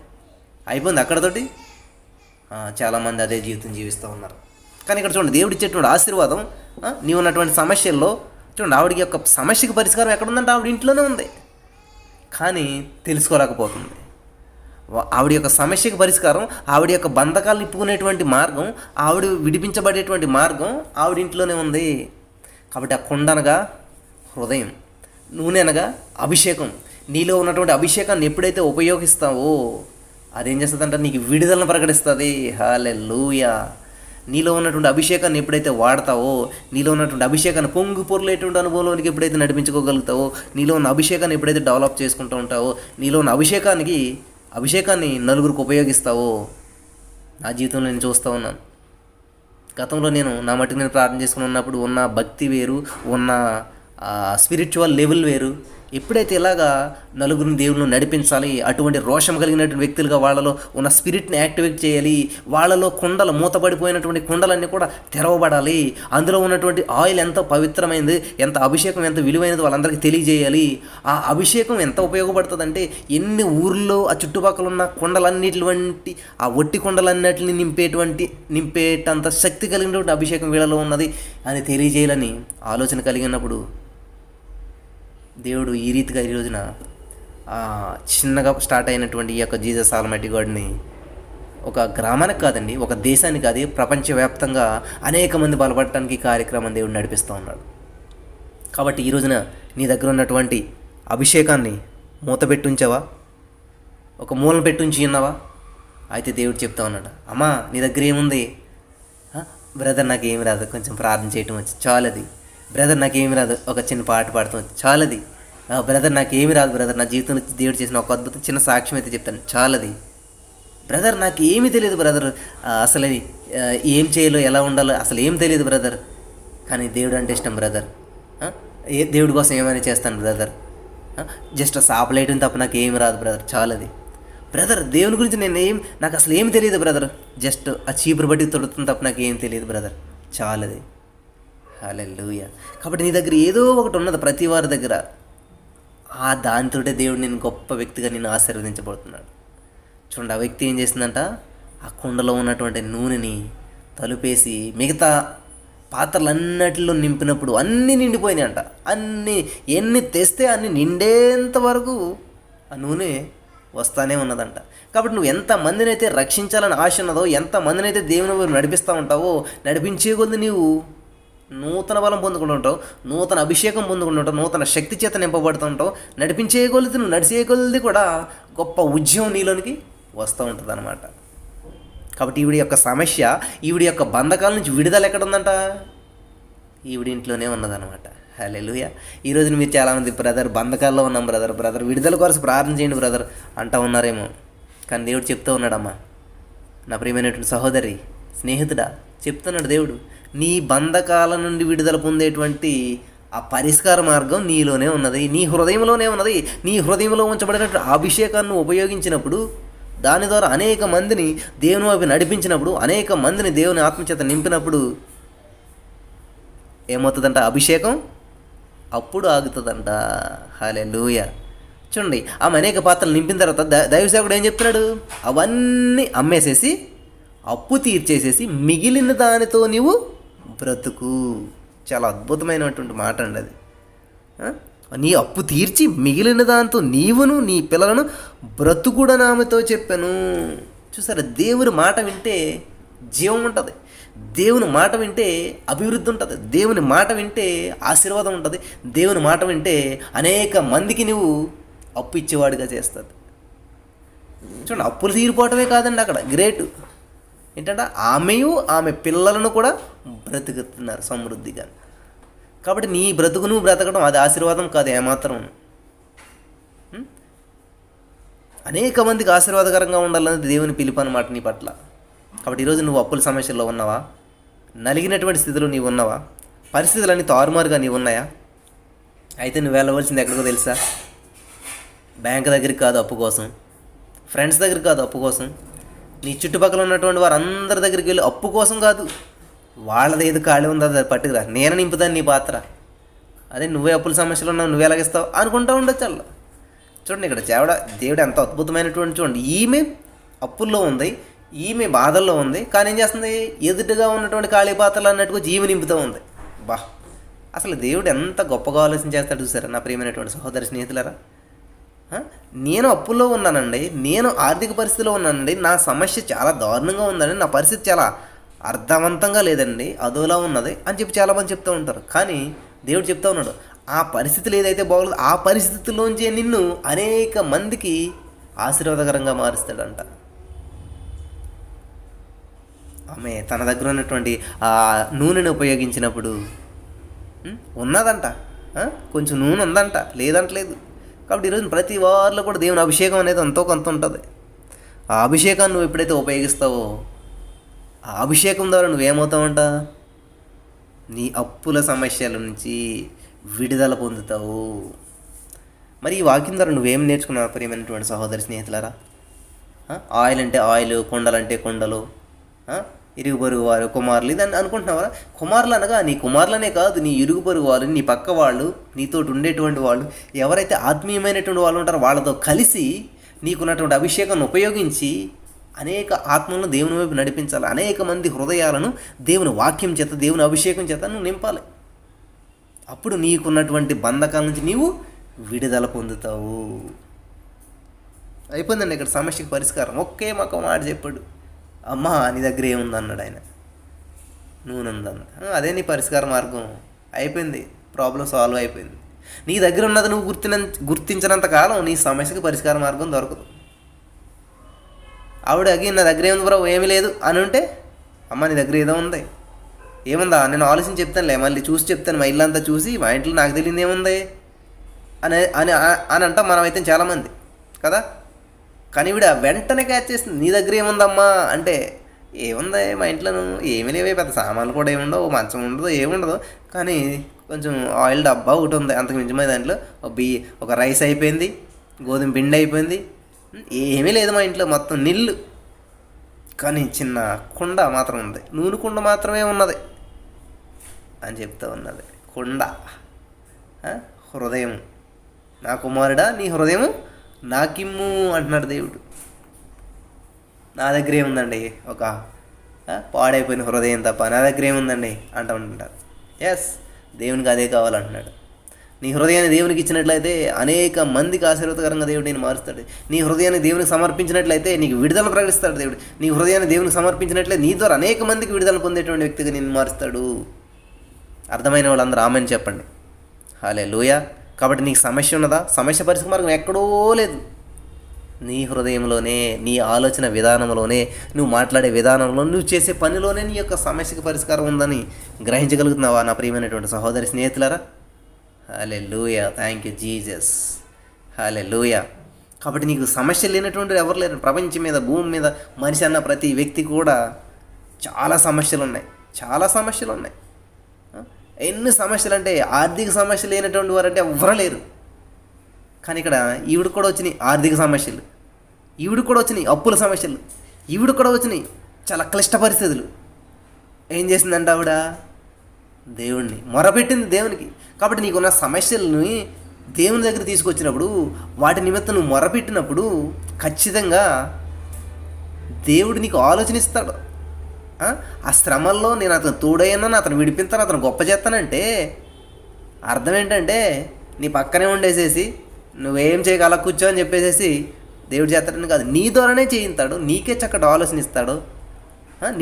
అయిపోయింది అక్కడతోటి. చాలామంది అదే జీవితం జీవిస్తూ ఉన్నారు. కానీ ఇక్కడ చూడండి, దేవుడు ఇచ్చేటువంటి ఆశీర్వాదం, నీవు ఉన్నటువంటి సమస్యల్లో చూడండి, ఆవిడకి యొక్క సమస్యకి పరిష్కారం ఎక్కడుందంటే ఆవిడ ఇంట్లోనే ఉంది. కానీ తెలుసుకోలేకపోతుంది. ఆవిడ యొక్క సమస్యకి పరిష్కారం, ఆవిడ యొక్క బంధకాలు ఇప్పుకునేటువంటి మార్గం, ఆవిడ విడిపించబడేటువంటి మార్గం ఆవిడ ఇంట్లోనే ఉంది. కాబట్టి ఆ కుండ అనగా హృదయం, నూనె అనగా అభిషేకం. నీలో ఉన్నటువంటి అభిషేకాన్ని ఎప్పుడైతే ఉపయోగిస్తావో అదేం చేస్తుందంటే నీకు విడుదలను ప్రకటిస్తుంది. హల్లెలూయా. నీలో ఉన్నటువంటి అభిషేకాన్ని ఎప్పుడైతే వాడతావో, నీలో ఉన్నటువంటి అభిషేకాన్ని పొంగు పొర్లేటువంటి అనుభవంలోనికి ఎప్పుడైతే నడిపించుకోగలుగుతావో, నీలో ఉన్న అభిషేకాన్ని ఎప్పుడైతే డెవలప్ చేసుకుంటూ ఉంటావో, నీలో ఉన్న అభిషేకాన్ని నలుగురికి ఉపయోగిస్తావో, నా జీవితంలో నేను చూస్తూ ఉన్నాను. గతంలో నేను నా మట్టుకు నేను ప్రార్థన చేసుకుని ఉన్నప్పుడు ఉన్న భక్తి వేరు, ఉన్న స్పిరిచువల్ లెవెల్ వేరు. ఎప్పుడైతే ఇలాగా నలుగురిని దేవుళ్ళు నడిపించాలి, అటువంటి రోషం కలిగినటువంటి వ్యక్తులుగా వాళ్ళలో ఉన్న స్పిరిట్ని యాక్టివేట్ చేయాలి, వాళ్ళలో కుండలు, మూతపడిపోయినటువంటి కుండలన్నీ కూడా తెరవబడాలి, అందులో ఉన్నటువంటి ఆయిల్ ఎంత పవిత్రమైనది, ఎంత అభిషేకం ఎంత విలువైనది వాళ్ళందరికీ తెలియజేయాలి. ఆ అభిషేకం ఎంత ఉపయోగపడుతుందంటే, ఎన్ని ఊర్లో ఆ చుట్టుపక్కల ఉన్న కుండలన్నిటి ఆ ఒట్టి కుండలన్నిటిని నింపేటంత శక్తి కలిగినటువంటి అభిషేకం వీళ్ళలో ఉన్నది అని తెలియజేయాలని ఆలోచన కలిగినప్పుడు దేవుడు ఈ రీతిగా ఈ రోజున చిన్నగా స్టార్ట్ అయినటువంటి ఈ యొక్క జీసస్ ఆల్మైటీ గాడ్ని ఒక గ్రామానికి కాదండి, ఒక దేశానికి కాదు, ప్రపంచవ్యాప్తంగా అనేక మంది బలపడటానికి కార్యక్రమం దేవుడు నడిపిస్తూ ఉన్నాడు. కాబట్టి ఈ రోజున నీ దగ్గర ఉన్నటువంటి అభిషేకాన్ని మూతపెట్టి ఉంచావా? ఒక మూలను పెట్టి ఉంచి ఉన్నావా? అయితే దేవుడు చెప్తా ఉన్నాడు, అమ్మా నీ దగ్గర ఏముంది? బ్రదర్ నాకు ఏమి రాదు, కొంచెం ప్రార్థన చేయటం వచ్చి చాలది. బ్రదర్ నాకేమి రాదు, ఒక చిన్న పాట పాడతాం చాలది. బ్రదర్ నాకేమి రాదు బ్రదర్, నా జీవితంలో దేవుడు చేసిన ఒక అద్భుతం చిన్న సాక్ష్యం అయితే చెప్తాను చాలది. బ్రదర్ నాకు ఏమీ తెలియదు బ్రదర్, అసలు ఏం చేయాలో ఎలా ఉండాలో అసలు ఏం తెలియదు బ్రదర్, కానీ దేవుడు అంటే ఇష్టం బ్రదర్, దేవుడి కోసం ఏమైనా చేస్తాను బ్రదర్, జస్ట్ సాపలేయటం తప్ప నాకు ఏమి రాదు బ్రదర్ చాలది. బ్రదర్ దేవుని గురించి నాకు అసలు ఏం తెలియదు బ్రదర్, జస్ట్ ఆ చీపురు బట్టి తొడుతుంది తప్ప నాకు ఏం తెలియదు బ్రదర్, చాలది. హల్లెలూయా. కాబట్టి నీ దగ్గర ఏదో ఒకటి ఉన్నది ప్రతి వారి దగ్గర. ఆ దానితోటే దేవుడు నేను గొప్ప వ్యక్తిగా నిన్ను ఆశీర్వదించబడుతున్నాడు. చూడండి, ఆ వ్యక్తి ఏం చేసిందంట, ఆ కుండలో ఉన్నటువంటి నూనెని తలుపేసి మిగతా పాత్రలన్నిటిలో నింపినప్పుడు అన్నీ నిండిపోయినాయి అంట. ఎన్ని తెస్తే అన్ని నిండేంత వరకు ఆ నూనె వస్తానే ఉన్నదంట. కాబట్టి నువ్వు ఎంతమందిని అయితే రక్షించాలని ఆశ ఉన్నదో, ఎంతమందిని అయితే దేవుని వైపు నడిపిస్తూ ఉంటావో, నడిపించే కొద్ది నీవు నూతన బలం పొందుకుంటూ ఉంటావు, నూతన అభిషేకం పొందుకుంటూ ఉంటావు, నూతన శక్తి చేత నింపబడుతూ ఉంటావు. నడిపించే కొలిది నువ్వు నడిచే కొలిది కూడా గొప్ప ఉద్యమం నీలోనికి వస్తూ ఉంటుంది అన్నమాట. కాబట్టి ఈవిడి యొక్క సమస్య, ఈవిడి యొక్క బంధకాల నుంచి విడుదల ఎక్కడుందంట, ఈవిడి ఇంట్లోనే ఉన్నదనమాట. హల్లెలూయా. ఈరోజు మీరు చాలామంది బ్రదర్ బంధకాల్లో ఉన్నాం బ్రదర్ విడుదల కోసం ప్రార్థన చేయండి బ్రదర్ అంటూ ఉన్నారేమో. కానీ దేవుడు చెప్తూ ఉన్నాడమ్మా, నా ప్రియమైనటువంటి సహోదరి, స్నేహితుడా, చెప్తున్నాడు దేవుడు, నీ బంధకాల నుండి విడుదల పొందేటువంటి ఆ పరిష్కార మార్గం నీలోనే ఉన్నది, నీ హృదయంలోనే ఉన్నది. నీ హృదయంలో ఉంచబడినటువంటి అభిషేకాన్ని ఉపయోగించినప్పుడు, దాని ద్వారా అనేక మందిని దేవుని వైపు నడిపించినప్పుడు, అనేక మందిని దేవుని ఆత్మచేత నింపినప్పుడు ఏమవుతుందంట, అభిషేకం అప్పుడు ఆగుతుందంట. హల్లెలూయా. చూడండి, ఆమె అనేక పాత్రలు నింపిన తర్వాత దైవసేవకుడు ఏం చెప్తున్నాడు, అవన్నీ అమ్మేసేసి అప్పు తీర్చేసేసి మిగిలిన దానితో నీవు బ్రతుకు. చాలా అద్భుతమైనటువంటి మాట అండి అది. నీ అప్పు తీర్చి మిగిలిన దాంతో నీవును నీ పిల్లలను బ్రతుకుడని ఆమెతో చెప్పాను. చూసారా, దేవుని మాట వింటే జీవం ఉంటుంది, దేవుని మాట వింటే అభివృద్ధి ఉంటుంది, దేవుని మాట వింటే ఆశీర్వాదం ఉంటుంది, దేవుని మాట వింటే అనేక మందికి నువ్వు అప్పు ఇచ్చేవాడిగా చేస్తుంది. చూడండి, అప్పులు తీరిపోవటమే కాదండి అక్కడ గ్రేట్ ఏంటంటే ఆమెయు ఆమె పిల్లలను కూడా బ్రతుకుతున్నారు సమృద్ధిగా. కాబట్టి నీ బ్రతుకు నువ్వు బ్రతకడం అది ఆశీర్వాదం కాదు ఏమాత్రం. అనేక మందికి ఆశీర్వాదకరంగా ఉండాలనేది దేవుని పిలుపు అన్నమాట నీ పట్ల. కాబట్టి ఈరోజు నువ్వు అప్పుల సమస్యల్లో ఉన్నావా, నలిగినటువంటి స్థితిలో నీవు ఉన్నావా, పరిస్థితులన్నీ తారుమారుగా నీవు ఉన్నాయా, అయితే నువ్వు వెళ్ళవలసింది ఎక్కడికో తెలుసా, బ్యాంక్ దగ్గరికి కాదు అప్పు కోసం, ఫ్రెండ్స్ దగ్గరికి కాదు అప్పు కోసం, నీ చుట్టుపక్కల ఉన్నటువంటి వారందరి దగ్గరికి వెళ్ళి అప్పు కోసం కాదు. వాళ్ళది ఏది ఖాళీ ఉందో అది పట్టుకురా, నేను నింపుతాను నీ పాత్ర. అదే నువ్వే అప్పుల సమస్యలు ఉన్నావు, నువ్వు ఎలాగిస్తావు అనుకుంటూ ఉండొచ్చు అలా. చూడండి, ఇక్కడ దేవుడు ఎంత అద్భుతమైనటువంటి, చూడండి, ఈమె అప్పుల్లో ఉంది, ఈమె బాధల్లో ఉంది, కానీ ఏం చేస్తుంది, ఎదుటిగా ఉన్నటువంటి ఖాళీ పాత్రలు అన్నట్టుగా ఈమె నింపుతూ ఉంది. బా, అసలు దేవుడు ఎంత గొప్పగా ఆలోచన చేస్తాడు చూసారా నా ప్రియమైనటువంటి సహోదరి స్నేహితులారా. నేను అప్పుల్లో ఉన్నానండి, నేను ఆర్థిక పరిస్థితిలో ఉన్నానండి, నా సమస్య చాలా దారుణంగా ఉందండి, నా పరిస్థితి చాలా అర్థవంతంగా లేదండి, అదోలా ఉన్నది అని చెప్పి చాలామంది చెప్తూ ఉంటారు. కానీ దేవుడు చెప్తా ఉన్నాడు, ఆ పరిస్థితులు ఏదైతే బాగోలేదో ఆ పరిస్థితుల్లోంచి నిన్ను అనేక మందికి ఆశీర్వాదకరంగా మారుస్తాడంట. ఆమె తన దగ్గర ఉన్నటువంటి ఆ నూనెను ఉపయోగించినప్పుడు ఉన్నదంట, కొంచెం నూనె ఉందంట, లేదంటలేదు. కాబట్టి ఈరోజు ప్రతి వారిలో కూడా దేవుని అభిషేకం అనేది ఎంతో కొంత ఉంటుంది. ఆ అభిషేకాన్ని నువ్వు ఎప్పుడైతే ఉపయోగిస్తావో ఆ అభిషేకం ద్వారా నువ్వేమవుతావంట, నీ అప్పుల సమస్యల నుంచి విడుదల పొందుతావు. మరి ఈ వాక్యం ద్వారా నువ్వేం నేర్చుకున్నావు ప్రియమైనటువంటి సహోదరి స్నేహితులారా? ఆయిల్ అంటే ఆయిల్, కొండలంటే కొండలు, ఇరుగు పొరుగు వారు కుమారులు ఇదని అనుకుంటున్నావా? కుమారులు అనగా నీ కుమారులనే కాదు, నీ ఇరుగు పొరుగు వాళ్ళు, నీ పక్క వాళ్ళు, నీతో ఉండేటువంటి వాళ్ళు, ఎవరైతే ఆత్మీయమైనటువంటి వాళ్ళు ఉంటారో వాళ్ళతో కలిసి నీకున్నటువంటి అభిషేకాన్ని ఉపయోగించి అనేక ఆత్మలను దేవుని వైపు నడిపించాలి. అనేక మంది హృదయాలను దేవుని వాక్యం చేత, దేవుని అభిషేకం చేత నువ్వు నింపాలి. అప్పుడు నీకున్నటువంటి బంధకాల నుంచి నీవు విడుదల పొందుతావు. అయిపోయిందండి ఇక్కడ సమస్యకి పరిష్కారం. ఒకే మాకు మాట చెప్పాడు, అమ్మా నీ దగ్గర ఏముంది అన్నాడు ఆయన, నూనె ఉందన్న, అదే నీ పరిష్కార మార్గం. అయిపోయింది, ప్రాబ్లం సాల్వ్ అయిపోయింది. నీ దగ్గర ఉన్నది నువ్వు గుర్తించినంత కాలం నీ సమస్యకి పరిష్కార మార్గం దొరకదు. ఆవిడ నా దగ్గర ఏముంది బ్రో, ఏమీ లేదు అని ఉంటే, అమ్మ నీ దగ్గర ఏదో ఉంది, ఏముందా నేను ఆలోచించి చెప్తానులే, మళ్ళీ చూసి చెప్తాను, మా ఇల్లంతా చూసి మా ఇంట్లో నాకు తెలియదు ఏముంది అని అని అని అంటాం మనమైతే చాలామంది కదా. కానీ ఈవిడ వెంటనే క్యాచ్ చేస్తుంది, నీ దగ్గర ఏముందమ్మా అంటే, ఏముంది మా ఇంట్లోనూ ఏమీ లేవే, పెద్ద సామాన్లు కూడా ఏముండవు, మంచం ఉండదు, ఏముండదు, కానీ కొంచెం ఆయిల్ డబ్బా ఒకటి ఉంది, అంతకు మించమైన దాంట్లో ఒక రైస్ అయిపోయింది, గోధుమ పిండి అయిపోయింది, ఏమీ లేదు మా ఇంట్లో, మొత్తం నిల్లు. కానీ చిన్న కుండ మాత్రం ఉంది, నూనె కుండ మాత్రమే ఉన్నది అని చెప్తూ ఉన్నది. కుండ హృదయం. నా కుమారుడా, నీ హృదయము నాకిమ్ము అంటున్నాడు దేవుడు. నా దగ్గర ఏముందండి, ఒక పాడైపోయిన హృదయం తప్ప నా దగ్గర ఏముందండి అంటూ ఉంటుంటారు. ఎస్, దేవునికి అదే కావాలంటున్నాడు. నీ హృదయాన్ని దేవునికి ఇచ్చినట్లయితే అనేక మందికి ఆశీర్వాదకరంగా దేవుడు నేను మారుస్తాడు. నీ హృదయాన్ని దేవునికి సమర్పించినట్లయితే నీకు విడుదల ప్రకటిస్తాడు దేవుడు. నీ హృదయాన్ని దేవునికి సమర్పించినట్లయితే నీ ద్వారా అనేక మందికి విడుదల పొందేటువంటి వ్యక్తిగా నేను మారుస్తాడు. అర్థమైన వాళ్ళందరూ ఆమెను చెప్పండి. హల్లెలూయా. కాబట్టి నీకు సమస్య ఉన్నదా? సమస్య పరిష్కార మార్గం ఎక్కడో లేదు, నీ హృదయంలోనే, నీ ఆలోచన విధానంలోనే, నువ్వు మాట్లాడే విధానంలో, నువ్వు చేసే పనిలోనే నీ యొక్క సమస్యకు పరిష్కారం ఉందని గ్రహించగలుగుతున్నావా నా ప్రియమైనటువంటి సహోదరి స్నేహితులారా? Hallelujah. Thank you Jesus. Hallelujah. కాబట్టి నీకు సమస్య లేనటువంటి ఎవరు లేరు ప్రపంచం మీద, భూమి మీద. మనిషి అన్న ప్రతి వ్యక్తి కూడా చాలా సమస్యలు ఉన్నాయి, చాలా సమస్యలు ఉన్నాయి. ఎన్ని సమస్యలు అంటే ఆర్థిక సమస్యలు లేనటువంటి వారంటే ఎవరు లేరు. కానీ ఇక్కడ ఈవిడికి కూడా వచ్చినాయి ఆర్థిక సమస్యలు, ఈవిడికి కూడా వచ్చినాయి అప్పుల సమస్యలు, ఈవిడికి కూడా వచ్చినాయి చాలా క్లిష్ట పరిస్థితులు. ఏం చేసిందంటే ఆవిడ దేవుణ్ణి మొరపెట్టింది దేవునికి. కాబట్టి నీకున్న సమస్యలని దేవుని దగ్గర తీసుకొచ్చినప్పుడు, వాటి నిమిత్తం నువ్వు మొరపెట్టినప్పుడు ఖచ్చితంగా దేవుడు నీకు ఆలోచన ఇస్తాడు. ఆ శ్రమల్లో నేను అతను తోడైనా, అతను విడిపిస్తాను, అతను గొప్ప చేస్తానంటే అర్థం ఏంటంటే, నీ పక్కనే ఉండేసేసి నువ్వేం చేయగల కూర్చో అని చెప్పేసేసి దేవుడు చేస్తాడని కాదు, నీ ద్వారానే చేయిస్తాడు. నీకే చక్కటి ఆలోచన ఇస్తాడు.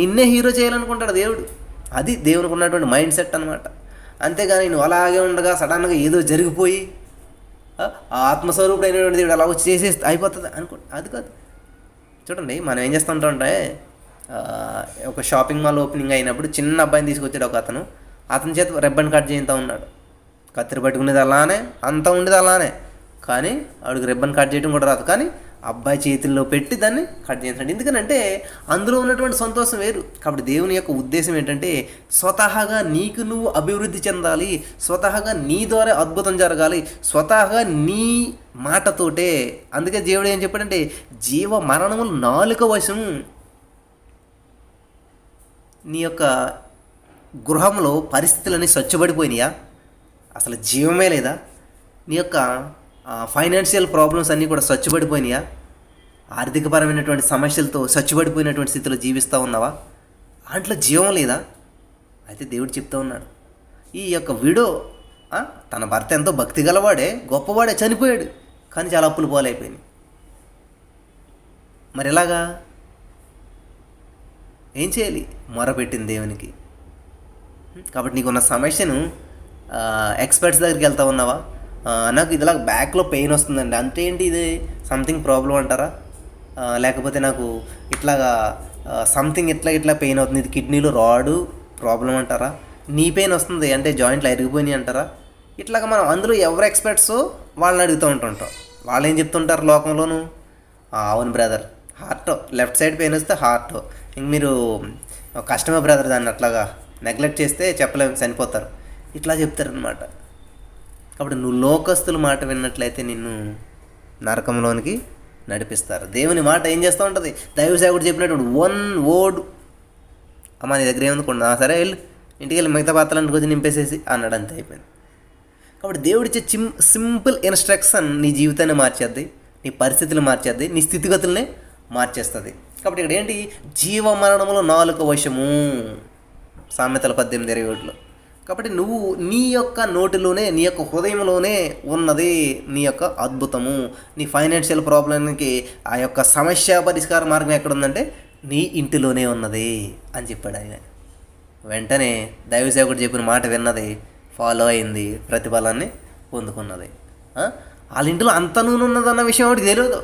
నిన్నే హీరో చేయాలనుకుంటాడు దేవుడు. అది దేవునికి ఉన్నటువంటి మైండ్ సెట్ అనమాట. అంతేగాని నువ్వు అలాగే ఉండగా సడన్గా ఏదో జరిగిపోయి ఆ ఆత్మస్వరూపుడు అయినటువంటి దేవుడు అలా వచ్చి చేసేసి అయిపోతుంది అనుకో, అది కాదు. చూడండి, మనం ఏం చేస్తుంటామంటే, ఒక షాపింగ్ మాల్ ఓపెనింగ్ అయినప్పుడు చిన్న అబ్బాయిని తీసుకొచ్చాడు ఒక అతని చేత రిబ్బన్ కట్ చేయిస్తూ ఉన్నాడు. కత్తిరి పట్టుకునేది అలానే, అంతా ఉండేది అలానే, కానీ ఆవిడకి రిబ్బన్ కట్ చేయడం కూడా రాదు. కానీ అబ్బాయి చేతుల్లో పెట్టి దాన్ని కట్ చేస్తాడు. ఎందుకనంటే అందులో ఉన్నటువంటి సంతోషం వేరు. కాబట్టి దేవుని యొక్క ఉద్దేశం ఏంటంటే, స్వతహాగా నీకు నువ్వు అభివృద్ధి చెందాలి, స్వతహాగా నీ ద్వారా అద్భుతం జరగాలి, స్వతహాగా నీ మాటతోటే. అందుకే దేవుడు ఏం చెప్పాడంటే, జీవ మరణములు నాలుక వశము. నీ యొక్క గృహంలో పరిస్థితులన్నీ స్వచ్ఛపడిపోయినాయా? అసలు జీవమే లేదా? నీ యొక్క ఫైనాన్షియల్ ప్రాబ్లమ్స్ అన్నీ కూడా స్వచ్ఛపడిపోయినాయా? ఆర్థికపరమైనటువంటి సమస్యలతో స్వచ్ఛపడిపోయినటువంటి స్థితిలో జీవిస్తూ ఉన్నావా? దాంట్లో జీవం లేదా? అయితే దేవుడు చెప్తూ ఉన్నాడు, ఈ యొక్క వీడో తన భర్త ఎంతో భక్తి గలవాడే, గొప్పవాడే, చనిపోయాడు, కానీ చాలా అప్పులు పాలైపోయింది. మరి ఎలాగా? ఏం చేయాలి? మొరపెట్టింది దేవునికి. కాబట్టి నీకున్న సమస్యను ఎక్స్పర్ట్స్ దగ్గరికి వెళ్తా ఉన్నావా? నాకు ఇదిలా బ్యాక్లో పెయిన్ వస్తుందండి, అంటే ఏంటి ఇది? సంథింగ్ ప్రాబ్లం అంటారా? లేకపోతే నాకు ఇట్లాగా సంథింగ్ ఇట్లా పెయిన్ అవుతుంది, ఇది కిడ్నీలో రాడు ప్రాబ్లం అంటారా? నీ పెయిన్ వస్తుంది అంటే జాయింట్లు అరిగిపోయినాయి అంటారా? ఇట్లాగా మనం అందులో ఎవరు ఎక్స్పర్ట్సో వాళ్ళని అడుగుతూ ఉంటుంటాం. వాళ్ళు ఏం చెప్తుంటారు లోకంలోనూ? అవును brother, heart left side pain వస్తే హార్ట్, ఇంక మీరు కష్టమే బ్రదర్, దాన్ని అట్లాగా నెగ్లెక్ట్ చేస్తే చెప్పలేము, చనిపోతారు, ఇట్లా చెప్తారనమాట. కాబట్టి నువ్వు లోకస్తుల మాట విన్నట్లయితే నిన్ను నరకంలోనికి నడిపిస్తారు. దేవుని మాట ఏం చేస్తూ ఉంటుంది? దైవ సేవకుడు చెప్పినటువంటి వన్ వర్డ్, అమ్మ నీ దగ్గర ఏమనుకోండి, సరే వెళ్ళు ఇంటికి వెళ్ళి మిగతా పాత్రలను కొంచెం నింపేసేసి అన్నాడు, అంతే అయిపోయింది. కాబట్టి దేవుడిచ్చే సింపుల్ ఇన్స్ట్రక్షన్ నీ జీవితాన్ని మార్చేద్ది, నీ పరిస్థితులు మార్చేద్ది, నీ స్థితిగతుల్ని మార్చేస్తుంది. కాబట్టి ఇక్కడ ఏంటి? జీవ మరణములో నాలుక వశము, సామెతల 18:27. కాబట్టి నువ్వు నీ యొక్క నోటిలోనే, నీ యొక్క హృదయంలోనే ఉన్నది నీ యొక్క అద్భుతము. నీ ఫైనాన్షియల్ ప్రాబ్లంకి ఆ యొక్క సమస్య పరిష్కార మార్గం ఎక్కడుందంటే నీ ఇంటిలోనే ఉన్నది అని చెప్పాడు ఆయన. వెంటనే దైవసేవకుడు చెప్పిన మాట విన్నది, ఫాలో అయింది, ప్రతిఫలాన్ని పొందుకున్నది. వాళ్ళ ఇంటిలో అంత నూనె ఉన్నదన్న విషయం ఆవిడకి తెలియదు.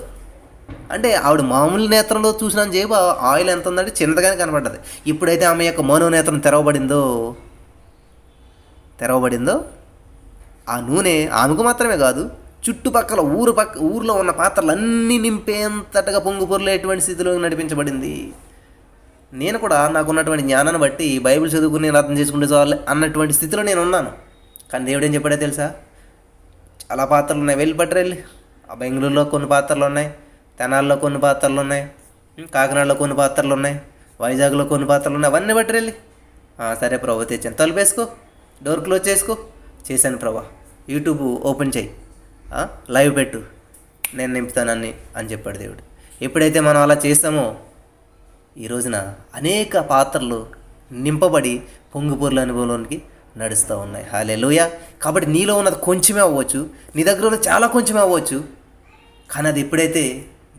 అంటే ఆవిడ మామూలు నేత్రంలో చూసినా చెప్పి ఆయిల్ ఎంత ఉందంటే చిన్నదిగానే కనబడ్డది. ఇప్పుడైతే ఆమె యొక్క మనోనేత్రం తెరవబడిందో ఆ నూనె ఆమెకు మాత్రమే కాదు, చుట్టుపక్కల ఊరిలో ఉన్న పాత్రలు అన్నీ నింపేంతటగా పొంగు పొరలేటువంటి స్థితిలో నడిపించబడింది. నేను కూడా నాకున్నటువంటి జ్ఞానాన్ని బట్టి బైబిల్ చదువుకుని నేను అర్థం చేసుకుంటే చాలు అన్నటువంటి స్థితిలో నేను ఉన్నాను. కానీ దేవుడు ఏం చెప్పాడో తెలుసా? చాలా పాత్రలు ఉన్నాయి, వెళ్ళి పట్టరెళ్ళి. ఆ బెంగళూరులో కొన్ని పాత్రలు ఉన్నాయి, తెనాల్లో కొన్ని పాత్రలు ఉన్నాయి, కాకినాడలో కొన్ని పాత్రలు ఉన్నాయి, వైజాగ్లో కొన్ని పాత్రలు ఉన్నాయి. అవన్నీ బట్టి వెళ్ళి సరే ప్రభా తెచ్చాను, తలుపేసుకో, డోర్ క్లోజ్ చేసుకో. చేశాను ప్రభా, యూట్యూబ్ ఓపెన్ చేయి, లైవ్ పెట్టు, నేను నింపుతానని అని చెప్పాడు దేవుడు. ఎప్పుడైతే మనం అలా చేస్తామో ఈ రోజున అనేక పాత్రలు నింపబడి పొంగిపొర్ల అనుభవంలోనికి నడుస్తూ ఉన్నాయి. హల్లెలూయా. కాబట్టి నీలో ఉన్నది కొంచెమే అవ్వచ్చు, నీ దగ్గర ఉన్నది చాలా కొంచెమే అవ్వచ్చు, కానీ అది ఎప్పుడైతే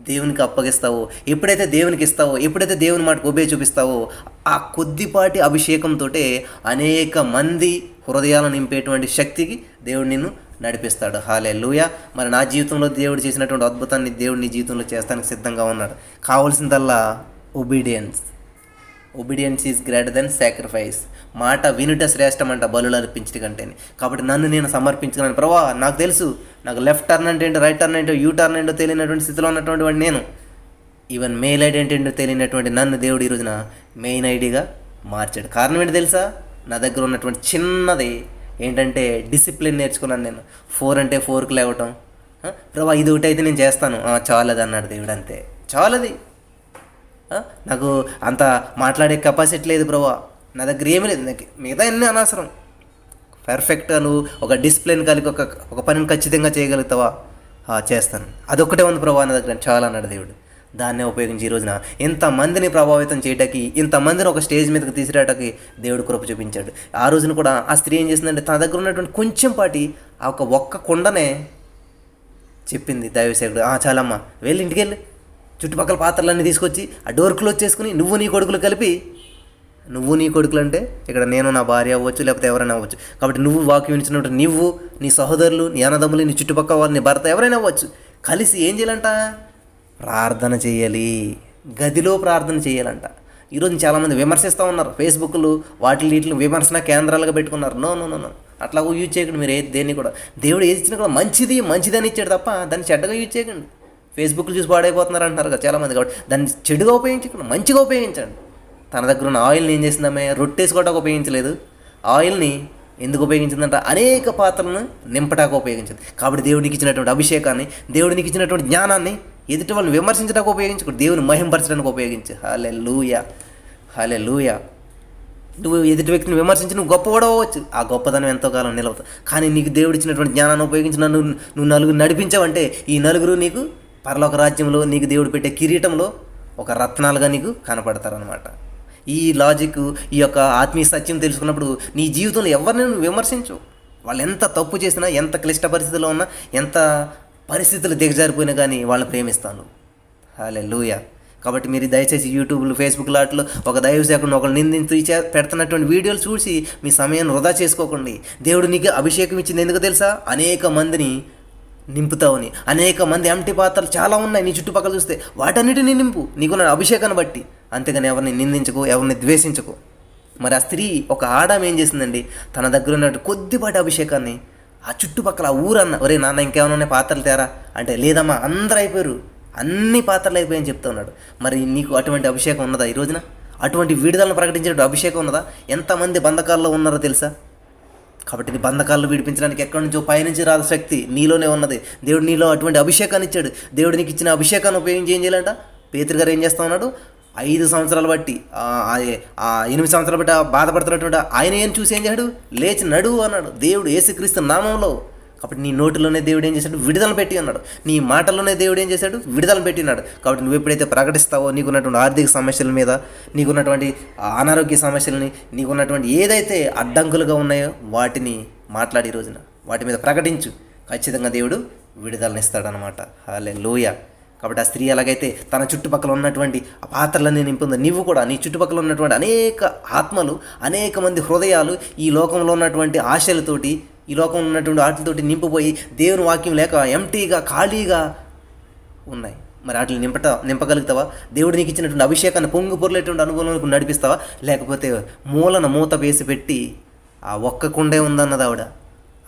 దేవునికి అప్పగిస్తావో, ఎప్పుడైతే దేవునికి ఇస్తావో, ఎప్పుడైతే దేవుని మాటకు ఒబే చూపిస్తావో, ఆ కొద్దిపాటి అభిషేకంతో అనేక మంది హృదయాలను నింపేటువంటి శక్తికి దేవుడు నిన్ను నడిపిస్తాడు. హల్లెలూయా. మరి నా జీవితంలో దేవుడు చేసినటువంటి అద్భుతాన్ని దేవుడు నీ జీవితంలో చేస్తానికి సిద్ధంగా ఉన్నాడు. కావాల్సిందల్లా obedience is greater than sacrifice. మాట వినుట శ్రేష్టమంట బలులు అర్పించట కంటేనే. కాబట్టి నన్ను నేను సమర్పించుకున్నాను. ప్రభా నాకు తెలుసు, నాకు లెఫ్ట్ టర్న్ అంటే ఏంటో, రైట్ టర్న్ ఏంటో, యూ టర్న్ ఏంటో తెలియనటువంటి స్థితిలో ఉన్నటువంటి వాడిని నేను. ఈవెన్ మెయిల్ ఐడి అంటే ఏంటో తెలియనటువంటి నన్ను దేవుడు ఈ రోజున మెయిన్ ఐడిగా మార్చాడు. కారణం ఏంటి తెలుసా? నా దగ్గర ఉన్నటువంటి చిన్నది ఏంటంటే డిసిప్లిన్ నేర్చుకున్నాను నేను. 4 అంటే 4కి లేవటం. ప్రభా ఇది ఒకటి అయితే నేను చేస్తాను, చాలది అన్నాడు దేవుడు. అంతే, చాలది. నాకు అంత మాట్లాడే కెపాసిటీ లేదు ప్రభా, నా దగ్గర ఏమీ లేదు, నాకు మిగతా అన్నీ అనవసరం. పర్ఫెక్ట్గా నువ్వు ఒక డిసిప్లిన్ కలిగి ఒక పనిని ఖచ్చితంగా చేయగలుగుతావా? చేస్తాను, అదొక్కటే ఉంది ప్రభా నా దగ్గర, చాలా అన్నాడు దేవుడు. దాన్నే ఉపయోగించి ఈ రోజున ఇంతమందిని ప్రభావితం చేయటానికి, ఇంతమందిని ఒక స్టేజ్ మీదకి తీసుకురావడానికి దేవుడు కృప చూపించాడు. ఆ రోజున కూడా ఆ స్త్రీ ఏం చేసిందంటే తన దగ్గర ఉన్నటువంటి కొంచెం పాటి ఆ ఒక్క కుండనే చెప్పింది దైవసేవకుడు, చాలమ్మా వెళ్ళి ఇంటికి వెళ్ళి చుట్టుపక్కల పాత్రలన్నీ తీసుకొచ్చి ఆ డోర్ క్లోజ్ చేసుకుని నువ్వు నీ కొడుకులు కలిపి, నువ్వు నీ కొడుకులు అంటే ఇక్కడ నేను నా భార్య అవ్వచ్చు, లేకపోతే ఎవరైనా అవ్వచ్చు. కాబట్టి నువ్వు వాక్యం ఇచ్చినట్టు నువ్వు, నీ సహోదరులు, నీ అన్నదమ్ములు, నీ చుట్టుపక్కల వారు, నీ భర్త ఎవరైనా అవ్వచ్చు, కలిసి ఏం చేయాలంట? ప్రార్థన చేయాలి. గదిలో ప్రార్థన చేయాలంట. ఈరోజు చాలామంది విమర్శిస్తూ ఉన్నారు, ఫేస్బుక్లు వీటిని విమర్శన కేంద్రాలుగా పెట్టుకున్నారు. నో నో నో నో అట్లా యూజ్ చేయకండి. మీరు దేన్ని కూడా, దేవుడు ఏది ఇచ్చినా కూడా మంచిదని ఇచ్చాడు తప్ప దాన్ని చెడ్డగా యూజ్ చేయకండి. ఫేస్బుక్లు చూసి పాడైపోతున్నారు అంటారు కదా చాలామంది. కాబట్టి దాన్ని చెడుగా ఉపయోగించకుండా మంచిగా ఉపయోగించండి. తన దగ్గర ఉన్న ఆయిల్ని ఏం చేసిందామే? రొట్టేసుకోవడానికి ఉపయోగించలేదు, ఆయిల్ని ఎందుకు ఉపయోగించిందంట? అనేక పాత్రలను నింపటానికి ఉపయోగించింది. కాబట్టి దేవుడికి ఇచ్చినటువంటి అభిషేకాన్ని, దేవుడికి ఇచ్చినటువంటి జ్ఞానాన్ని ఎదుటి వాళ్ళని విమర్శించడానికి ఉపయోగించకూడదు, దేవుని మహింపరచడానికి ఉపయోగించు. హల్లెలూయా, హల్లెలూయా. నువ్వు ఎదుటి వ్యక్తిని విమర్శించి నువ్వు గొప్పవాడు అవ్వచ్చు, ఆ గొప్పదనం ఎంతో కాలం నిలవుతావు. కానీ నీకు దేవుడు ఇచ్చినటువంటి జ్ఞానాన్ని ఉపయోగించి నువ్వు నలుగురు నడిపించావంటే ఈ నలుగురు నీకు పరలోక రాజ్యంలో నీకు దేవుడు పెట్టే కిరీటంలో ఒక రత్నాలుగా నీకు కనపడతారనమాట. ఈ లాజిక్, ఈ యొక్క ఆత్మీయ సత్యం తెలుసుకున్నప్పుడు నీ జీవితంలో ఎవరిని నువ్వు విమర్శించు. వాళ్ళు ఎంత తప్పు చేసినా, ఎంత క్లిష్ట పరిస్థితుల్లో ఉన్నా, ఎంత పరిస్థితులు దిగజారిపోయినా కానీ వాళ్ళని ప్రేమిస్తాను. హల్లెలూయా. కాబట్టి మీరు దయచేసి యూట్యూబ్లో, ఫేస్బుక్ లాట్లో ఒక దైవ సేవకుడిని ఒకళ్ళు నిందించి పెడుతున్నటువంటి వీడియోలు చూసి మీ సమయాన్ని వృధా చేసుకోకండి. దేవుడు నీకు అభిషేకం ఇచ్చింది ఎందుకు తెలుసా? అనేక మందిని నింపుతావని. అనేక మంది ఎంటీ పాత్రలు చాలా ఉన్నాయి నీ చుట్టుపక్కల చూస్తే, వాటన్నిటిని నింపు నీకున్న అభిషేకాన్ని బట్టి. అంతేగాని ఎవరిని నిందించకు, ఎవరిని ద్వేషించకు. మరి ఆ స్త్రీ, ఒక ఆడామ ఏం చేసిందండి? తన దగ్గర ఉన్నట్టు కొద్దిపాటి అభిషేకాన్ని ఆ చుట్టుపక్కల ఆ ఊరన్న, ఒరే నాన్న ఇంకేమైనా ఉన్నాయి పాత్రలు తేరా అంటే, లేదమ్మా అందరూ అయిపోయారు, అన్ని పాత్రలు అయిపోయాయని చెప్తా ఉన్నాడు. మరి నీకు అటువంటి అభిషేకం ఉన్నదా ఈ రోజున? అటువంటి విడుదలను ప్రకటించేటువంటి అభిషేకం ఉన్నదా? ఎంతమంది బంధకాల్లో ఉన్నారో తెలుసా? కాబట్టి ఇది బంధకాలను విడిపించడానికి ఎక్కడి నుంచో పైనుంచి రాదు శక్తి, నీలోనే ఉన్నది. దేవుడు నీలో అటువంటి అభిషేకాన్ని ఇచ్చాడు. దేవుడు నీకు ఇచ్చిన అభిషేకాన్ని ఉపయోగించి ఏం చేయాలంట? పేతురు గారు ఏం చేస్తూ ఉన్నాడు? 5 సంవత్సరాలు బట్టి 8 సంవత్సరాలు బట్టి బాధపడుతున్నటువంటి ఆయన ఏం చూసి ఏం చేశాడు? లేచి నడువు అన్నాడు దేవుడు యేసుక్రీస్తు నామంలో. కాబట్టి నీ నోటిలోనే దేవుడు ఏం చేశాడు? విడుదల పెట్టి అన్నాడు. నీ మాటల్లోనే దేవుడు ఏం చేశాడు? విడుదల పెట్టినాడు. కాబట్టి నువ్వు ఎప్పుడైతే ప్రకటిస్తావో, నీకున్నటువంటి ఆర్థిక సమస్యల మీద, నీకున్నటువంటి అనారోగ్య సమస్యలని, నీకున్నటువంటి ఏదైతే అడ్డంకులుగా ఉన్నాయో వాటిని మాట్లాడి ఈ రోజున వాటి మీద ప్రకటించు. ఖచ్చితంగా దేవుడు విడుదలనిస్తాడనమాట. హల్లెలూయా. కాబట్టి ఆ స్త్రీ ఎలాగైతే తన చుట్టుపక్కల ఉన్నటువంటి ఆ పాత్రలన్నీ నింపుందో, నీవు కూడా నీ చుట్టుపక్కల ఉన్నటువంటి అనేక ఆత్మలు, అనేక మంది హృదయాలు ఈ లోకంలో ఉన్నటువంటి ఆశలతోటి, ఈ లోకంలో ఉన్నటువంటి వాటితోటి నింపిపోయి దేవుని వాక్యం లేక ఎంటీగా, ఖాళీగా ఉన్నాయి. మరి వాటిని నింపగలుగుతావా? దేవుడు నీకు ఇచ్చినటువంటి అభిషేకాన్ని పొంగు పొరలేటువంటి అనుభవంలోకి నడిపిస్తావా? లేకపోతే మూత వేసి పెట్టి ఆ ఒక్క కుండే ఉందన్నది ఆవిడ,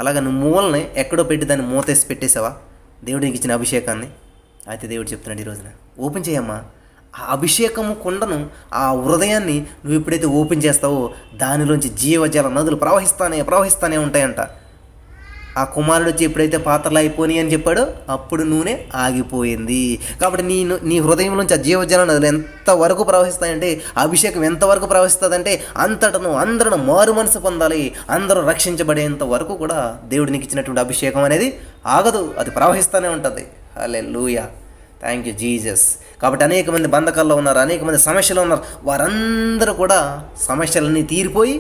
అలాగా నువ్వు మూలని ఎక్కడో పెట్టి దాన్ని మూతేసి పెట్టేసావా దేవుడు నీకు ఇచ్చిన అభిషేకాన్ని? అయితే దేవుడు చెప్తున్నాడు ఈ రోజున, ఓపెన్ చేయమ్మా ఆ అభిషేకము కుండను, ఆ హృదయాన్ని నువ్వు ఎప్పుడైతే ఓపెన్ చేస్తావో దానిలోంచి జీవజల నదులు ప్రవహిస్తానే ఉంటాయంట. ఆ కుమారుడు వచ్చి ఎప్పుడైతే పాత్రలు అయిపోయి అని చెప్పాడో అప్పుడు నూనె ఆగిపోయింది. కాబట్టి నీ హృదయం నుంచి ఆ జీవజల నదులు ఎంతవరకు ప్రవహిస్తాయంటే, అభిషేకం ఎంతవరకు ప్రవహిస్తుందంటే అందరూ మారు మనసు పొందాలి, అందరూ రక్షించబడేంత వరకు కూడా దేవుడు నీకు ఇచ్చినటువంటి అభిషేకం అనేది ఆగదు, అది ప్రవహిస్తూనే ఉంటుంది. హల్లెలూయా, థ్యాంక్ యూ జీసస్. కాబట్టి అనేక మంది బంధకాల్లో ఉన్నారు, అనేక మంది సమస్యలు ఉన్నారు. వారందరూ కూడా సమస్యలన్నీ తీరిపోయి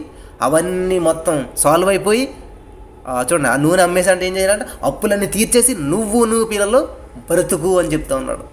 అవన్నీ మొత్తం సాల్వ్ అయిపోయి చూడండి, ఆ నూనె అమ్మేసి అంటే ఏం చేయాలంటే అప్పులన్నీ తీర్చేసి నువ్వు పిల్లలు బ్రతుకు అని చెప్తా ఉన్నాడు.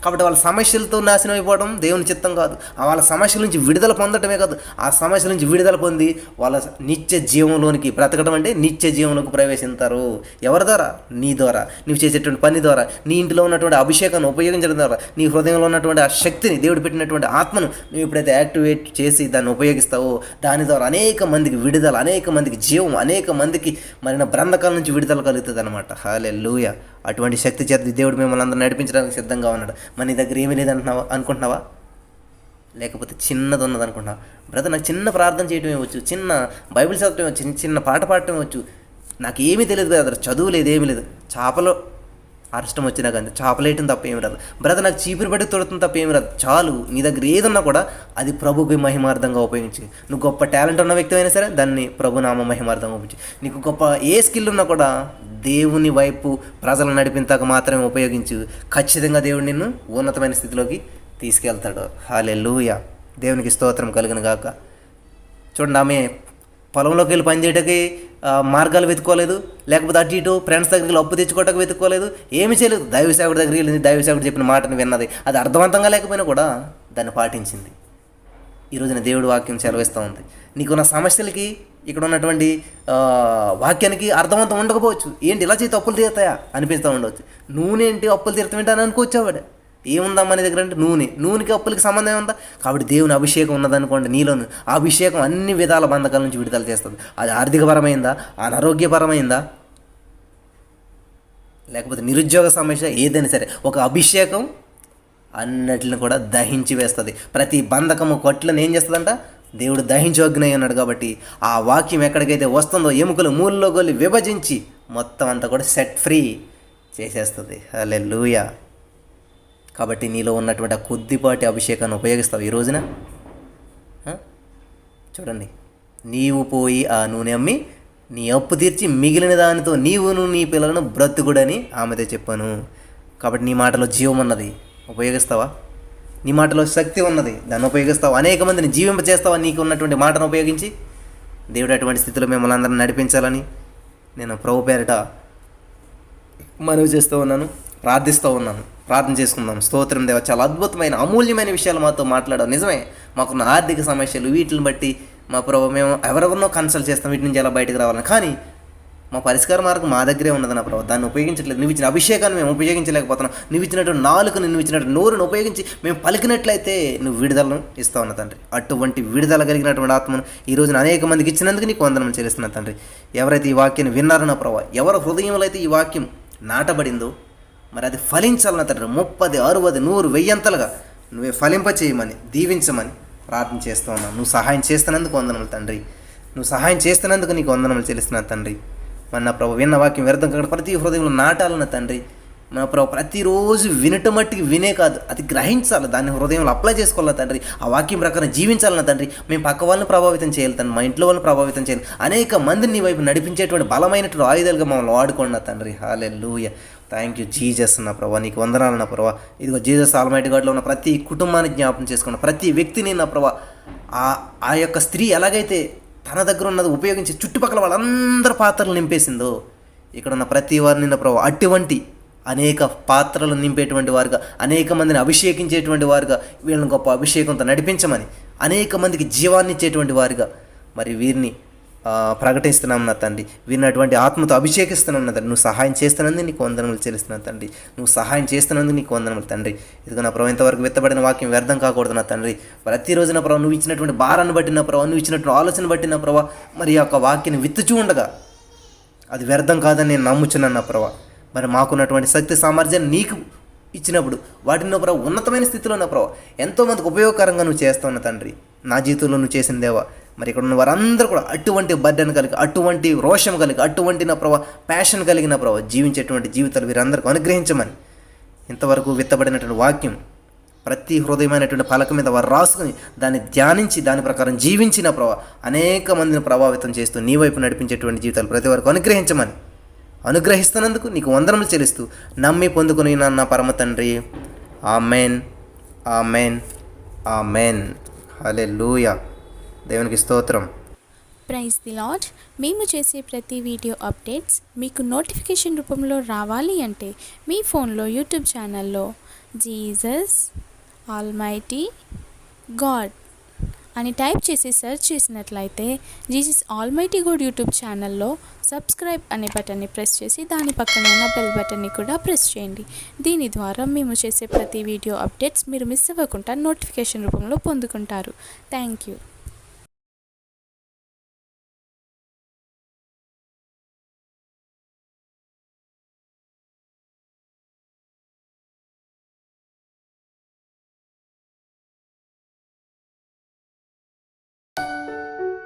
కాబట్టి వాళ్ళ సమస్యలతో నాశనం అయిపోవడం దేవుని చిత్తం కాదు. వాళ్ళ సమస్యల నుంచి విడుదల పొందటమే కాదు, ఆ సమస్యల నుంచి విడుదల పొంది వాళ్ళ నిత్య జీవంలోనికి బ్రతకడం అంటే నిత్య జీవంలోకి ప్రవేశిస్తారు. ఎవరి ద్వారా? నీ ద్వారా, నువ్వు చేసేటువంటి పని ద్వారా, నీ ఇంట్లో ఉన్నటువంటి అభిషేకాన్ని ఉపయోగించడం ద్వారా, నీ హృదయంలో ఉన్నటువంటి ఆ శక్తిని, దేవుడు పెట్టినటువంటి ఆత్మను నువ్వు ఎప్పుడైతే యాక్టివేట్ చేసి దాన్ని ఉపయోగిస్తావో దాని ద్వారా అనేక మందికి విడుదల, అనేక మందికి జీవం, అనేక మందికి మరిన బంధకాల నుంచి విడుదల కలుగుతుంది అనమాట. హల్లెలూయా. అటువంటి శక్తి చేత దేవుడు మిమ్మల్ని అందరూ నడిపించడానికి సిద్ధంగా ఉన్నాడు. మన నీ దగ్గర ఏమీ లేదంటున్నావా అనుకుంటున్నావా? లేకపోతే చిన్నది ఉన్నది అనుకుంటున్నావా? బ్రదర్, నాకు చిన్న ప్రార్థన చేయటమే వచ్చు, చిన్న బైబిల్ చదవటమే వచ్చు, చిన్న పాట పాడటమే వచ్చు, నాకు ఏమీ తెలియదు బ్రదర్, చదువు లేదు, ఏమీ లేదు, చేపలో అరిష్టం వచ్చినా కానీ చేపలేయటం తప్ప ఏమి రాదు బ్రదర్, నాకు చీపురు పట్టి తొడుతుంది తప్ప ఏమి రాదు. చాలు, నీ దగ్గర ఏదున్నా కూడా అది ప్రభుకి మహిమార్థంగా ఉపయోగించి. నువ్వు గొప్ప టాలెంట్ ఉన్న వ్యక్తి అయినా సరే దాన్ని ప్రభునామ మహిమార్థంగా ఉపయోగించి. నీకు గొప్ప ఏ స్కిల్ ఉన్నా కూడా దేవుని వైపు ప్రజలను నడిపించాక మాత్రమే ఉపయోగించు. ఖచ్చితంగా దేవుడు నిన్ను ఉన్నతమైన స్థితిలోకి తీసుకెళ్తాడు. హల్లెలూయా, దేవునికి స్తోత్రం కలుగును గాక. చూడండి, ఆమె పొలంలోకి వెళ్ళి పనిచేయటానికి మార్గాలు వెతుక్కోలేదు, లేకపోతే అటు ఇటు ఫ్రెండ్స్ దగ్గరికి అప్పు తెచ్చుకోవటానికి వెతుక్కోలేదు, ఏమి చేయలేదు. దైవసేవకుడి దగ్గరికి వెళ్ళింది, దైవసేవకుడు చెప్పిన మాటను విన్నది. అది అర్థవంతంగా లేకపోయినా కూడా దాన్ని పాటించింది. ఈరోజున దేవుడు వాక్యం సెలవిస్తూ ఉంది. నీకున్న సమస్యలకి ఇక్కడ ఉన్నటువంటి వాక్యానికి అర్థవంతం ఉండకపోవచ్చు. ఏంటి ఇలా చేతి అప్పులు తీరుతాయా అనిపిస్తూ ఉండవచ్చు. నూనె ఏంటి అప్పులు తీరుతామేంటి ఏమనుకోవచ్చావాడు. ఏముందా మన దగ్గర అంటే నూనెకి అప్పులకి సంబంధం ఏముందా? కాబట్టి దేవుని అభిషేకం ఉన్నదనుకోండి నీలోను, ఆ అభిషేకం అన్ని విధాల బంధకాల నుంచి విడుదల చేస్తుంది. అది ఆర్థికపరమైందా, అనారోగ్యపరమైందా, లేకపోతే నిరుద్యోగ సమస్య, ఏదైనా సరే ఒక అభిషేకం అన్నిటిని కూడా దహించి వేస్తుంది. ప్రతి బంధకము కొట్లను ఏం చేస్తుందంట? దేవుడు దహించోగ్నై అన్నాడు. కాబట్టి ఆ వాక్యం ఎక్కడికైతే వస్తుందో ఎముకలు మూలలో గొల్లి విభజించి మొత్తం అంతా కూడా సెట్ ఫ్రీ చేసేస్తుంది. హల్లెలూయా. కాబట్టి నీలో ఉన్నటువంటి ఆ కొద్దిపాటి అభిషేకాన్ని ఉపయోగిస్తావు ఈ రోజున. చూడండి, నీవు పోయి ఆ నూనె అమ్మి నీ అప్పు తీర్చి మిగిలిన దానితో నీవును నీ పిల్లలను బ్రతుకుడని ఆమెతో చెప్పాను. కాబట్టి నీ మాటలో జీవం ఉన్నది, ఉపయోగిస్తావా? నీ మాటలో శక్తి ఉన్నది, దాన్ని ఉపయోగిస్తావా? అనేక మందిని జీవింపచేస్తావా నీకు ఉన్నటువంటి మాటను ఉపయోగించి? దేవుడు అటువంటి స్థితిలో మిమ్మల్ని అందరిని నడిపించాలని నేను ప్రభు పేరిట మనవి చేస్తూ ఉన్నాను, ప్రార్థిస్తూ ఉన్నాను. ప్రార్థన చేసుకుందాం. స్తోత్రం దేవా, చాలా అద్భుతమైన అమూల్యమైన విషయాలు మాతో మాట్లాడావు. నిజమే, మాకున్న ఆర్థిక సమస్యలు వీటిని బట్టి మా ప్రభు మేము ఎవరెవరినో కన్సల్ట్ చేస్తాం వీటి నుంచి ఎలా బయటకు రావాలని, కానీ మా పరిష్కార మార్గం మా దగ్గరే ఉన్నది నా ప్రభు. దాన్ని ఉపయోగించట్లేదు. నువ్వు ఇచ్చిన అభిషేకాన్ని మేము ఉపయోగించలేకపోతున్నాం. నువ్వు ఇచ్చినటువంటి నాలుకను, నువ్వు ఇచ్చినటువంటి నోరును ఉపయోగించి మేము పలికినట్లయితే నువ్వు విడుదలను ఇస్తావు అన్న తండ్రి. అటువంటి విడుదల కలిగినటువంటి ఆత్మను ఈ రోజున అనేక మందికి ఇచ్చినందుకు నీకు వందనం చెల్లిస్తున్నా తండ్రి. ఎవరైతే ఈ వాక్యాన్ని విన్నారో నా ప్రభు, ఎవరి హృదయంలో అయితే ఈ వాక్యం నాటబడిందో మరి అది ఫలించాలన్న తండ్రి. 30, 60, 100, 1000 నువ్వే ఫలింప చేయమని, దీవించమని ప్రార్థన చేస్తూ ఉన్నాను. నువ్వు సహాయం చేస్తున్నందుకు వందనములు తండ్రి. నువ్వు సహాయం చేస్తున్నందుకు నీకు వందనములు చెల్లిస్తున్నాను తండ్రి. మన నా ప్రభు విన్న వాక్యం వ్యర్థం కాకుండా ప్రతి హృదయంలో నాటాలన్న తండ్రి. మన ప్రభు ప్రతిరోజు వినటం మట్టికి వినే కాదు, అది గ్రహించాలి, దాన్ని హృదయంలో అప్లై చేసుకోవాలన్న తండ్రి. ఆ వాక్యం ప్రకారం జీవించాలన్న తండ్రి. మేము పక్క వాళ్ళని ప్రభావితం చేయాలి తండ్రి, మా ఇంట్లో వాళ్ళని ప్రభావితం చేయాలి, అనేక మందిని నీ వైపు నడిపించేటువంటి బలమైనటువంటి ఆయుధాలుగా మమ్మల్ని వాడుకోండి తండ్రి. హల్లెలూయా. థ్యాంక్ యూ జీసస్ నా ప్రభా, నీకు వందనాలు నా ప్రభా. ఇదిగో జీసస్ ఆల్మైటీ గాడ్లో ఉన్న ప్రతి కుటుంబాన్ని జ్ఞాపకం చేసుకున్న ప్రతి వ్యక్తిని నా ప్రభా, ఆ యొక్క స్త్రీ ఎలాగైతే తన దగ్గర ఉన్నది ఉపయోగించి చుట్టుపక్కల వాళ్ళందరి పాత్రలు నింపేసిందో, ఇక్కడ ఉన్న ప్రతి వారిని నా ప్రభా అటువంటి అనేక పాత్రలు నింపేటువంటి వారుగా, అనేక మందిని అభిషేకించేటువంటి వారుగా, వీళ్ళని గొప్ప అభిషేకంతో నడిపించమని, అనేక మందికి జీవాన్ని ఇచ్చేటువంటి వారుగా మరి వీరిని ప్రకటిస్తున్నాం నా తండ్రి. వీరినటువంటి ఆత్మతో అభిషేకిస్తున్నాం నా తండ్రి. నువ్వు సహాయం చేస్తున్నందుకు నీకు వందనములు చెల్లిస్తున్నాను తండ్రి. నువ్వు సహాయం చేస్తున్నందుకు నీకు వందనములు తండ్రి. ఇదిగో నా ప్రభు, ఇంతవరకు విత్తబడిన వాక్యం వ్యర్థం కాకూడదు నా తండ్రి. ప్రతిరోజు నా ప్రభు, నువ్వు ఇచ్చినటువంటి భారాన్ని బట్టి నా ప్రభు, నువ్వు ఇచ్చినటువంటి ఆలోచన బట్టి నా ప్రభు, మరి ఆ యొక్క వాక్యాన్ని విత్తుచూ ఉండగా అది వ్యర్థం కాదని నేను నమ్ముచున్నాను నా ప్రభు. మరి మాకున్నటువంటి శక్తి సామర్థ్యాన్ని నీకు ఇచ్చినప్పుడు వాటిని నా ప్రభు ఉన్నతమైన స్థితిలో నా ప్రభు ఎంతోమందికి ఉపయోగకరంగా నువ్వు చేస్తావు నా తండ్రి. నా జీవితంలో నువ్వు చేసిన దేవా మరి ఇక్కడ ఉన్న వారందరూ కూడా అటువంటి బర్డెన్ కలిగి, అటువంటి రోషం కలిగి, అటువంటి నా ప్రభావ ప్యాషన్ కలిగిన ప్రభావ జీవించేటువంటి జీవితాలు వీరందరికీ అనుగ్రహించమని, ఇంతవరకు విత్తబడినటువంటి వాక్యం ప్రతి హృదయమైనటువంటి పలక మీద వారు రాసుకుని దాన్ని ధ్యానించి దాని ప్రకారం జీవించిన అనేక మందిని ప్రభావితం చేస్తూ నీ వైపు నడిపించేటువంటి జీవితాలు ప్రతి వరకు అనుగ్రహించమని, అనుగ్రహిస్తున్నందుకు నీకు వందనములు చెల్లిస్తూ నమ్మి పొందుకుని నా పరమ తండ్రి. Amen, amen, amen. హల్లెలూయా. దేవునికి స్తోత్రం. Praise the lord. మేము చేసే ప్రతి వీడియో అప్డేట్స్ మీకు నోటిఫికేషన్ రూపంలో రావాలి అంటే మీ ఫోన్లో యూట్యూబ్ ఛానల్లో జీసస్ ఆల్మైటీ గాడ్ అని టైప్ చేసి సెర్చ్ చేసినట్లయితే జీసస్ ఆల్మైటీ గాడ్ యూట్యూబ్ ఛానల్లో సబ్స్క్రైబ్ అనే బటన్ని ప్రెస్ చేసి దాని పక్కన ఉన్న బెల్ బటన్ని కూడా ప్రెస్ చేయండి. దీని ద్వారా మేము చేసే ప్రతి వీడియో అప్డేట్స్ మీరు మిస్ అవ్వకుండా నోటిఫికేషన్ రూపంలో పొందుకుంటారు. Thank you.